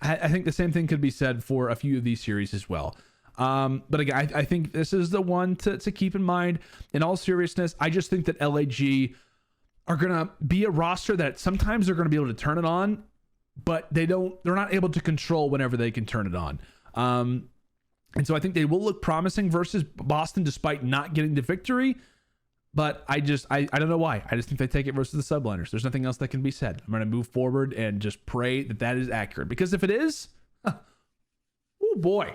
I think the same thing could be said for a few of these series as well. But again, I think this is the one to keep in mind. In all seriousness, I just think that LAG are going to be a roster that sometimes they're going to be able to turn it on, but they're not able to control whenever they can turn it on. And so I think they will look promising versus Boston despite not getting the victory. But I don't know why. I just think they take it versus the Subliners. There's nothing else that can be said. I'm going to move forward and just pray that that is accurate. Because if it is, oh boy,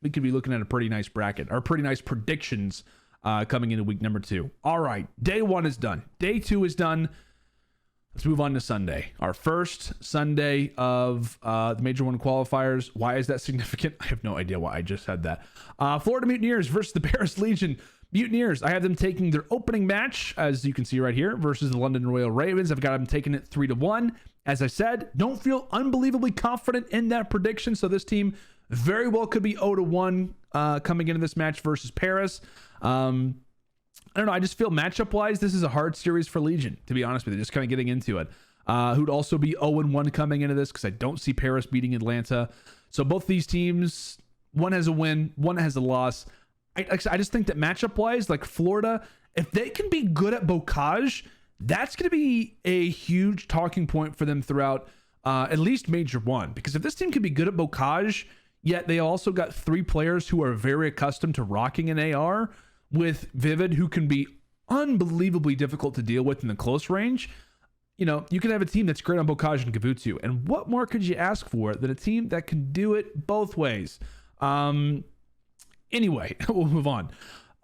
we could be looking at a pretty nice bracket or pretty nice predictions coming into week number 2. All right, day 1 is done. Day 2 is done. Let's move on to Sunday. Our first Sunday of the Major 1 qualifiers. Why is that significant? I have no idea why I just said that. Florida Mutineers versus the Paris Legion. Mutineers, I have them taking their opening match, as you can see right here, versus the London Royal Ravens. I've got them taking it 3-1. As I said, don't feel unbelievably confident in that prediction. So this team very well could be 0-1 coming into this match versus Paris. I don't know. I just feel matchup wise, this is a hard series for Legion, to be honest with you, just kind of getting into it. Who'd also be 0-1 coming into this, because I don't see Paris beating Atlanta. So both these teams, one has a win, one has a loss. I just think that matchup wise, like Florida, if they can be good at Bocage, that's going to be a huge talking point for them throughout at least Major 1. Because if this team can be good at Bocage, yet they also got 3 players who are very accustomed to rocking an AR, with Vivid, who can be unbelievably difficult to deal with in the close range, you know, you can have a team that's great on Bocage and Kavutu. And what more could you ask for than a team that can do it both ways? Anyway, we'll move on.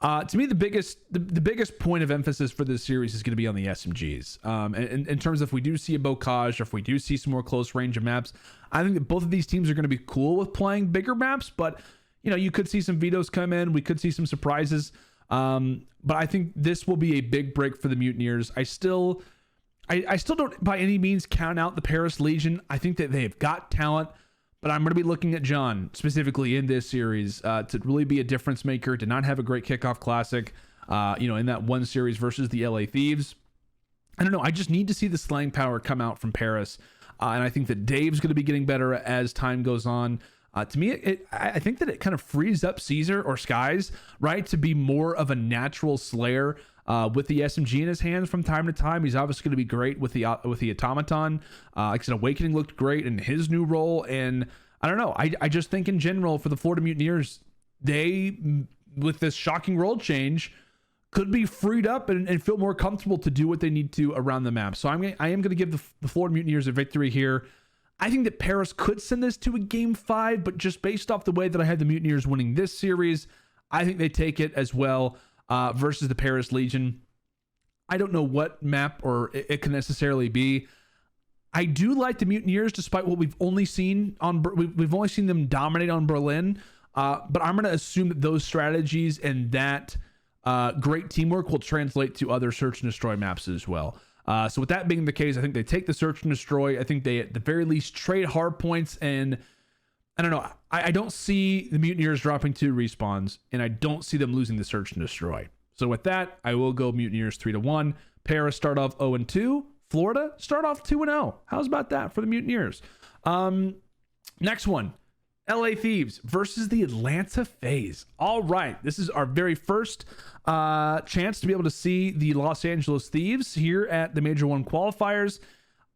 To me, the biggest point of emphasis for this series is going to be on the SMGs. In terms of if we do see a Bocage or if we do see some more close range of maps, I think that both of these teams are going to be cool with playing bigger maps, but you know, you could see some vetoes come in. We could see some surprises. But I think this will be a big break for the Mutineers. I still don't by any means count out the Paris Legion. I think that they've got talent, but I'm going to be looking at John specifically in this series to really be a difference maker, to not have a great kickoff classic, in that one series versus the LA Thieves. I don't know. I just need to see the slaying power come out from Paris. And I think that Dave's going to be getting better as time goes on. To me, I think that it kind of frees up Caesar or Skies, right, to be more of a natural slayer with the SMG in his hands from time to time. He's obviously going to be great with the automaton. Like I said, Awakening looked great in his new role, and I don't know. I just think in general for the Florida Mutineers, they, with this shocking role change, could be freed up and feel more comfortable to do what they need to around the map. So I am going to give the Florida Mutineers a victory here. I think that Paris could send this to a game 5, but just based off the way that I had the Mutineers winning this series, I think they take it as well versus the Paris Legion. I don't know what map or it can necessarily be. I do like the Mutineers, despite what we've only seen we've only seen them dominate on Berlin. But I'm going to assume that those strategies and that great teamwork will translate to other search and destroy maps as well. So with that being the case, I think they take the search and destroy. I think they at the very least trade hard points, and I don't know. I don't see the Mutineers dropping 2 respawns, and I don't see them losing the search and destroy. So with that, I will go Mutineers 3-1. Paris start off 0-2. Florida start off 2-0. How's about that for the Mutineers? Next one. LA Thieves versus the Atlanta FaZe. All right, this is our very first chance to be able to see the Los Angeles Thieves here at the Major 1 qualifiers.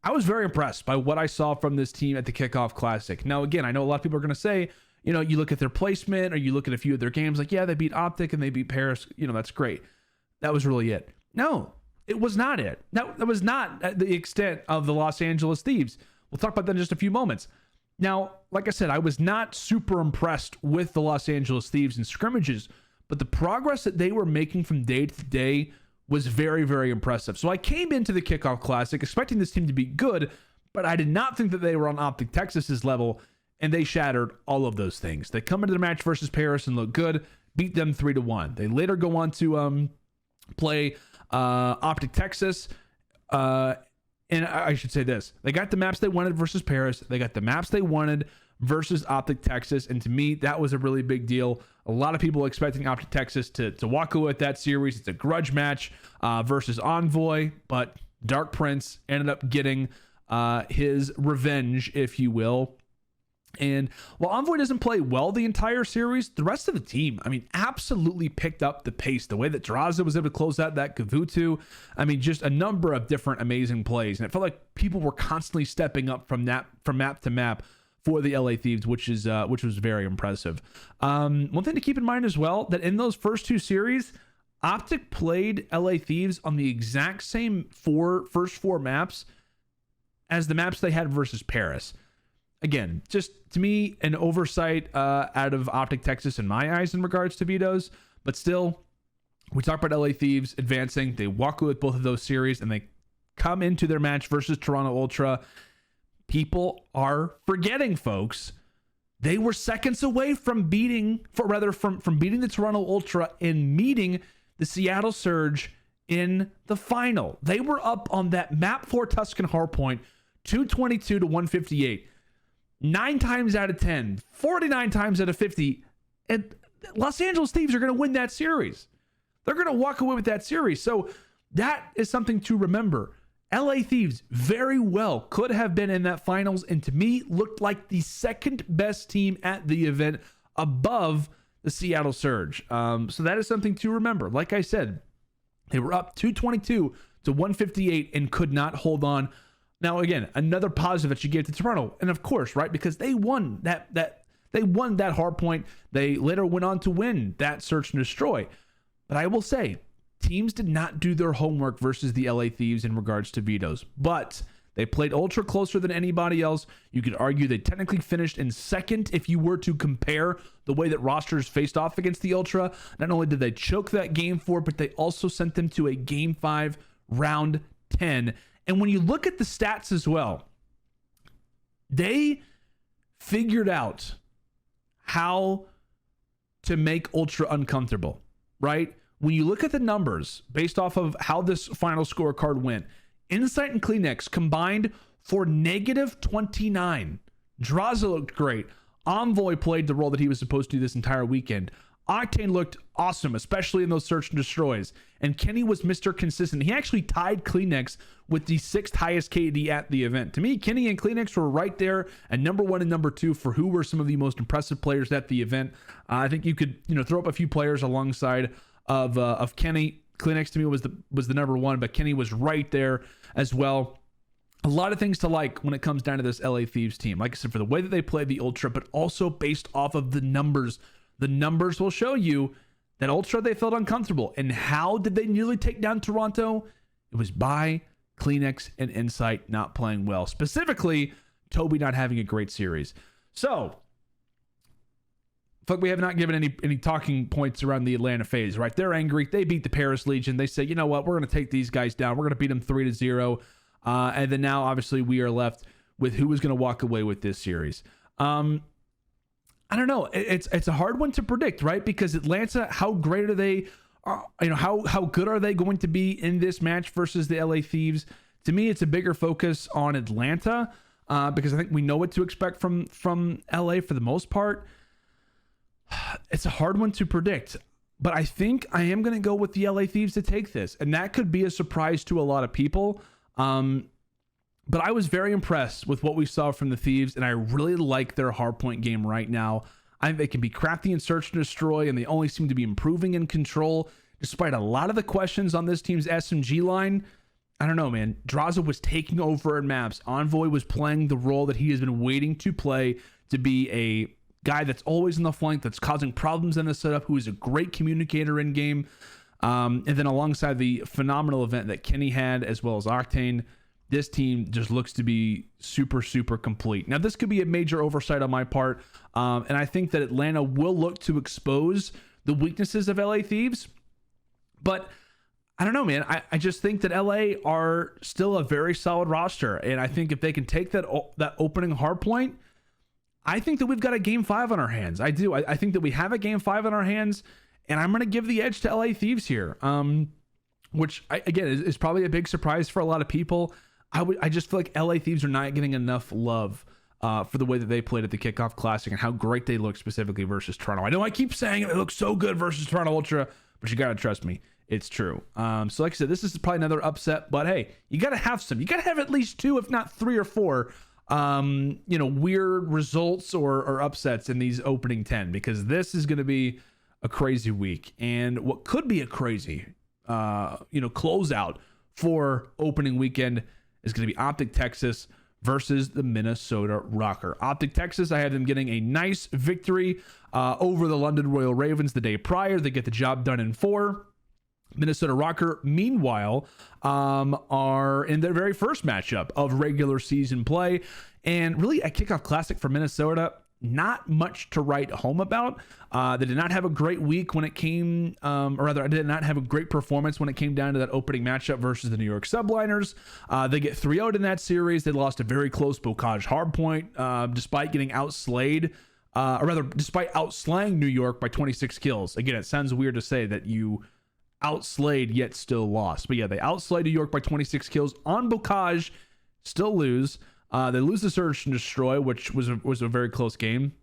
I was very impressed by what I saw from this team at the Kickoff Classic. Now, again, I know a lot of people are going to say, you know, you look at their placement or you look at a few of their games, like, yeah, they beat OpTic and they beat Paris. You know, that's great. That was really it. No, it was not it. That was not at the extent of the Los Angeles Thieves. We'll talk about that in just a few moments. Now, like I said, I was not super impressed with the Los Angeles Thieves in scrimmages, but the progress that they were making from day to day was very, very impressive. So I came into the Kickoff Classic expecting this team to be good, but I did not think that they were on OpTic Texas's level, and they shattered all of those things. They come into the match versus Paris and look good, beat them 3-1. They later go on to play OpTic Texas, and I should say this. They got the maps they wanted versus Paris. They got the maps they wanted versus OpTic Texas. And to me, that was a really big deal. A lot of people expecting OpTic Texas to walk away with that series. It's a grudge match versus Envoy. But Dark Prince ended up getting his revenge, if you will. And while Envoy doesn't play well the entire series, the rest of the team, I mean, absolutely picked up the pace. The way that Draza was able to close out that Kavutu, I mean, just a number of different amazing plays. And it felt like people were constantly stepping up from map to map for the LA Thieves, which was very impressive. One thing to keep in mind as well, that in those first 2 series, OpTic played LA Thieves on the exact same first four maps as the maps they had versus Paris. Again, just to me, an oversight out of OpTic Texas in my eyes in regards to vetoes. But still, we talk about LA Thieves advancing. They walk away with both of those series, and they come into their match versus Toronto Ultra. People are forgetting, folks. They were seconds away from beating the Toronto Ultra and meeting the Seattle Surge in the final. They were up on that map for Tuscan Hardpoint, 222 to 158. 9 times out of 10, 49 times out of 50, and Los Angeles Thieves are going to win that series. They're going to walk away with that series. So that is something to remember. LA Thieves very well could have been in that finals, and to me looked like the second best team at the event above the Seattle Surge. So that is something to remember. Like I said, they were up 222 to 158 and could not hold on. Now, again, another positive that you gave to Toronto. And of course, right, because they won they won that hard point. They later went on to win that search and destroy. But I will say, teams did not do their homework versus the LA Thieves in regards to vetoes. But they played ultra closer than anybody else. You could argue they technically finished in second if you were to compare the way that rosters faced off against the Ultra. Not only did they choke that game 4, but they also sent them to a game 5, round 10. And when you look at the stats as well, they figured out how to make Ultra uncomfortable, right? When you look at the numbers based off of how this final scorecard went, Insight and Kleenex combined for -29. Draza looked great. Envoy played the role that he was supposed to do this entire weekend. Octane looked awesome, especially in those search and destroys. And Kenny was Mr. Consistent. He actually tied Kleenex with the 6th highest KD at the event. To me, Kenny and Kleenex were right there at number 1 and number 2 for who were some of the most impressive players at the event. I think you could, throw up a few players alongside of Kenny. Kleenex to me was the number 1, but Kenny was right there as well. A lot of things to like when it comes down to this LA Thieves team. Like I said, for the way that they played the Ultra, but also based off of the numbers. The numbers will show you that Ultra, they felt uncomfortable. And how did they nearly take down Toronto? It was by Kleenex and Insight not playing well. Specifically, Toby not having a great series. So, we have not given any talking points around the Atlanta FaZe, right? They're angry. They beat the Paris Legion. They say, you know what? We're going to take these guys down. We're going to beat them 3-0. And then now, obviously, we are left with who is going to walk away with this series. I don't know. It's a hard one to predict, right? Because Atlanta, how great are they? How good are they going to be in this match versus the LA Thieves? To me, it's a bigger focus on Atlanta because I think we know what to expect from LA for the most part. It's a hard one to predict, but I think I am going to go with the LA Thieves to take this, and that could be a surprise to a lot of people. But I was very impressed with what we saw from the Thieves, and I really like their hardpoint game right now. I think they can be crafty and search and destroy, and they only seem to be improving in control, despite a lot of the questions on this team's SMG line. I don't know, man. Draza was taking over in maps. Envoy was playing the role that he has been waiting to play, to be a guy that's always in the flank, that's causing problems in the setup, who is a great communicator in game. And then alongside the phenomenal event that Kenny had, as well as Octane, this team just looks to be super, super complete. Now, this could be a major oversight on my part, and I think that Atlanta will look to expose the weaknesses of LA Thieves, but I don't know, man. I just think that LA are still a very solid roster, and I think if they can take that opening hard point, I think that we've got a game 5 on our hands. I do. I think that we have a game 5 on our hands, and I'm going to give the edge to LA Thieves here, which, again, is probably a big surprise for a lot of people. I just feel like LA Thieves are not getting enough love for the way that they played at the Kickoff Classic and how great they look specifically versus Toronto. I know I keep saying it looks so good versus Toronto Ultra, but you got to trust me. It's true. So like I said, this is probably another upset, but hey, you got to have some. You got to have at least 2, if not 3 or 4, weird results or upsets in these opening 10, because this is going to be a crazy week. And what could be a crazy, closeout for opening weekend is going to be OpTic Texas versus the Minnesota Rocker. OpTic Texas, I have them getting a nice victory over the London Royal Ravens the day prior. They get the job done in 4. Minnesota Rocker, meanwhile, are in their very first matchup of regular season play. And really, a Kickoff Classic for Minnesota, not much to write home about. They did not have a great week when it came, did not have a great performance when it came down to that opening matchup versus the New York Subliners. They get 3-0 in that series. They lost a very close Bocage hardpoint, despite getting outslayed, despite outslaying New York by 26 kills. Again, it sounds weird to say that you outslayed yet still lost, but yeah, they outslayed New York by 26 kills on Bocage, still lose. They lose the search and destroy, which was a very close game.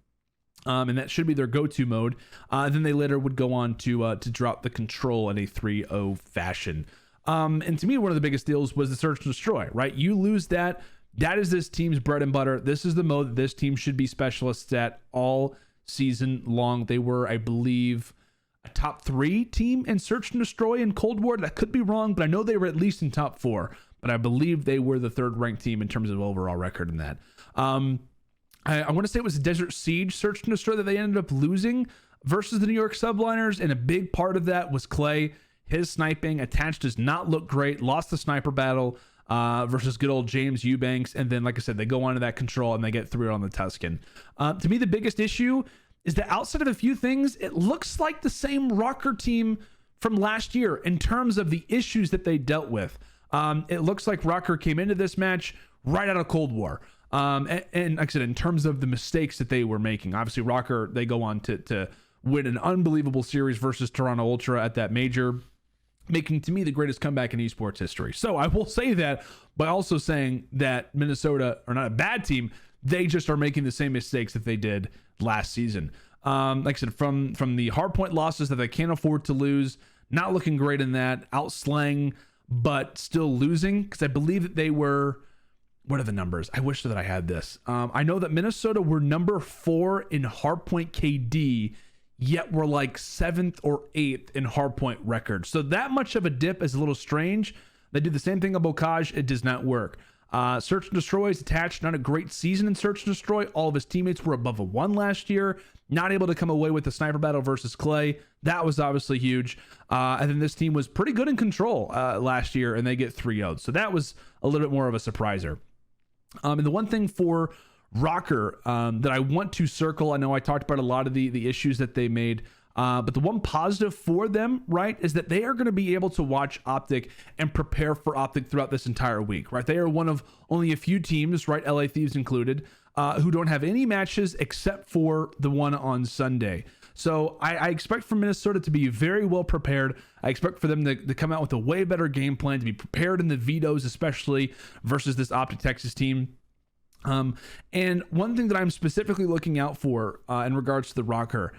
And that should be their go-to mode. Then they later would go on to drop the control in a 3-0 fashion. And to me, one of the biggest deals was the search and destroy, right? You lose that. That is this team's bread and butter. This is the mode that this team should be specialists at all season long. They were, I believe, a top 3 team in search and destroy in Cold War. That could be wrong, but I know they were at least in top 4. But I believe they were the 3rd ranked team in terms of overall record in that. I want to say it was a Desert Siege search and destroy that they ended up losing versus the New York Subliners, and a big part of that was Clay. His sniping attached does not look great. Lost the sniper battle versus good old James Eubanks, and then, like I said, they go on to that control and they get through it on the Tuscan. To me, the biggest issue is that outside of a few things, it looks like the same Rocker team from last year in terms of the issues that they dealt with. It looks like Rocker came into this match right out of Cold War. And like I said, in terms of the mistakes that they were making, obviously Rocker, they go on to win an unbelievable series versus Toronto Ultra at that major, making to me the greatest comeback in esports history. So I will say that by also saying that Minnesota are not a bad team. They just are making the same mistakes that they did last season. Like I said, from the hardpoint losses that they can't afford to lose, not looking great in that, out-slang, but still losing, because I believe that they were... What are the numbers? I wish that I had this. I know that Minnesota were number 4 in hardpoint KD, yet we're like 7th or 8th in hardpoint record. So that much of a dip is a little strange. They did the same thing on Bocage. It does not work. Search and Destroy is attached. Not a great season in Search and Destroy. All of his teammates were above a 1 last year. Not able to come away with the sniper battle versus Clay. That was obviously huge. And then this team was pretty good in control last year, and they get 3-0'd. So that was a little bit more of a surpriser. And the one thing for Rocker that I want to circle, I know I talked about a lot of the issues that they made, but the one positive for them, right, is that they are going to be able to watch OpTic and prepare for OpTic throughout this entire week, right? They are one of only a few teams, right, LA Thieves included, who don't have any matches except for the one on Sunday. So I expect for Minnesota to be very well prepared. I expect for them to come out with a way better game plan, to be prepared in the vetoes, especially versus this OpTic Texas team. And one thing that I'm specifically looking out for in regards to the Rocker,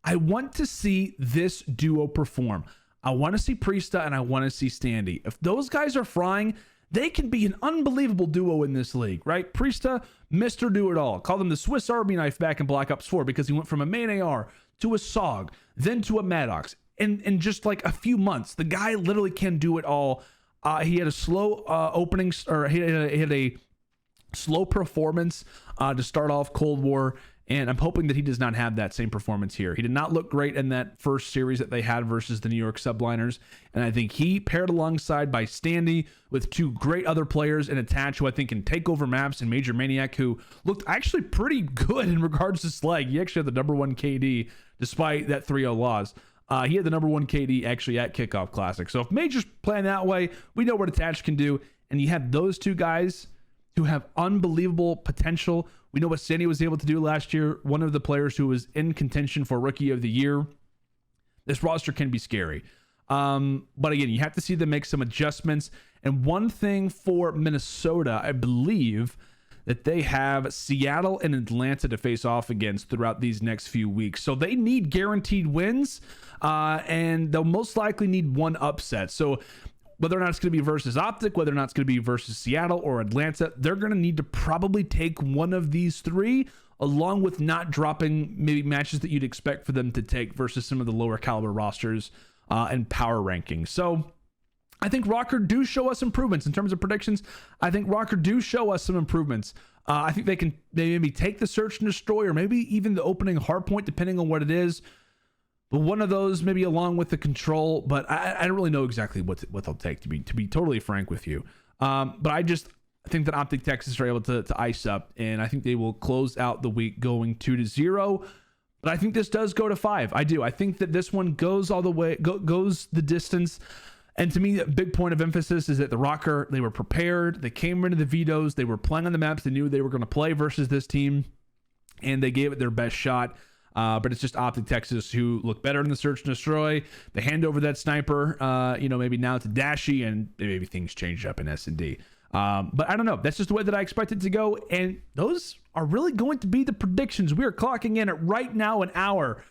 I want to see this duo perform. I want to see Priesta and I want to see Standy. If those guys are frying, they can be an unbelievable duo in this league, right? Priesta, Mr. Do-It-All. Call them the Swiss Army knife back in Black Ops 4 because he went from a main AR to a SOG, then to a Maddox. In just like a few months, the guy literally can do it all. He had a slow opening, or he had a slow performance to start off Cold War, and I'm hoping that he does not have that same performance here. He did not look great in that first series that they had versus the New York Subliners, and I think he paired alongside by Standy with 2 great other players in Attach, who I think can take over maps, and Major Maniac, who looked actually pretty good in regards to Slag. He actually had the number 1 KD despite that 3-0 loss. He had the number 1 KD actually at Kickoff Classic. So if Major's playing that way, we know what Attach can do, and you have those 2 guys who have unbelievable potential. We know what Sandy was able to do last year, one of the players who was in contention for Rookie of the Year. This roster can be scary. But again, you have to see them make some adjustments. And one thing for Minnesota, I believe that they have Seattle and Atlanta to face off against throughout these next few weeks. So they need guaranteed wins, and they'll most likely need one upset. So whether or not it's going to be versus OpTic, whether or not it's going to be versus Seattle or Atlanta, they're going to need to probably take one of these 3, along with not dropping maybe matches that you'd expect for them to take versus some of the lower caliber rosters and power rankings. So I think Rocker do show us improvements in terms of predictions. I think Rocker do show us some improvements. I think they maybe take the search and destroy, or maybe even the opening hardpoint, depending on what it is. But one of those, maybe along with the control, but I don't really know exactly what they'll take, to be totally frank with you. But I think that OpTic Texas are able to ice up, and I think they will close out the week going 2-0. But I think this does go to 5. I do. I think that this one goes all the way, goes the distance. And to me, a big point of emphasis is that the Rocker, they were prepared. They came into the vetoes. They were playing on the maps they knew they were going to play versus this team, and they gave it their best shot. But it's just OpTic Texas who look better in the search and destroy. They hand over that sniper, maybe now to Dashy, and maybe things change up in S&D. But I don't know. That's just the way that I expect it to go. And those are really going to be the predictions. We are clocking in at right now an hour.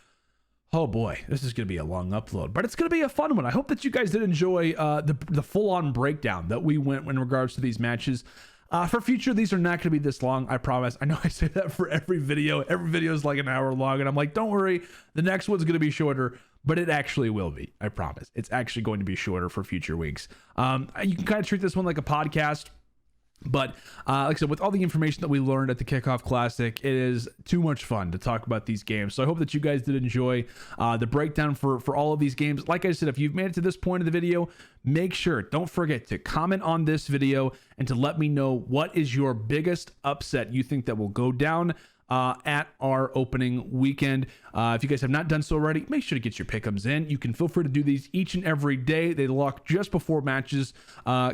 Oh boy, this is going to be a long upload, but it's going to be a fun one. I hope that you guys did enjoy the full-on breakdown that we went in regards to these matches. For future, these are not going to be this long, I promise. I know I say that for every video. Every video is like an hour long, and I'm like, don't worry, the next one's going to be shorter, but it actually will be. I promise. It's actually going to be shorter for future weeks. You can kind of treat this one like a podcast. But like I said, with all the information that we learned at the Kickoff Classic, it is too much fun to talk about these games. So I hope that you guys did enjoy the breakdown for all of these games. Like I said, if you've made it to this point of the video, make sure, don't forget to comment on this video and to let me know what is your biggest upset you think that will go down at our opening weekend. If you guys have not done so already, make sure to get your pick'ems in. You can feel free to do these each and every day. They lock just before matches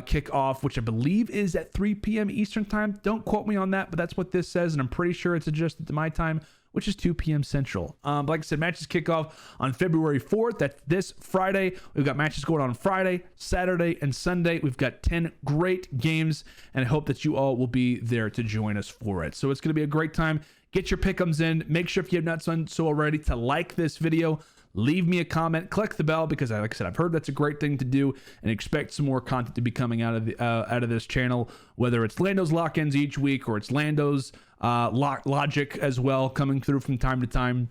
kick off, which I believe is at 3 p.m. Eastern time. Don't quote me on that, but that's what this says, and I'm pretty sure it's adjusted to my time, which is 2 p.m. Central. Like I said, matches kick off on February 4th. That's this Friday. We've got matches going on Friday, Saturday, and Sunday. We've got 10 great games, and I hope that you all will be there to join us for it. So it's going to be a great time. Get your pick'ems in. Make sure if you have not done so already to like this video, leave me a comment, click the bell, because like I said, I've heard that's a great thing to do, and expect some more content to be coming out of this channel, whether it's LandO's lock-ins each week or it's LandO's logic as well coming through from time to time.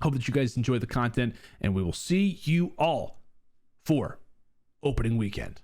Hope that you guys enjoy the content, and we will see you all for opening weekend.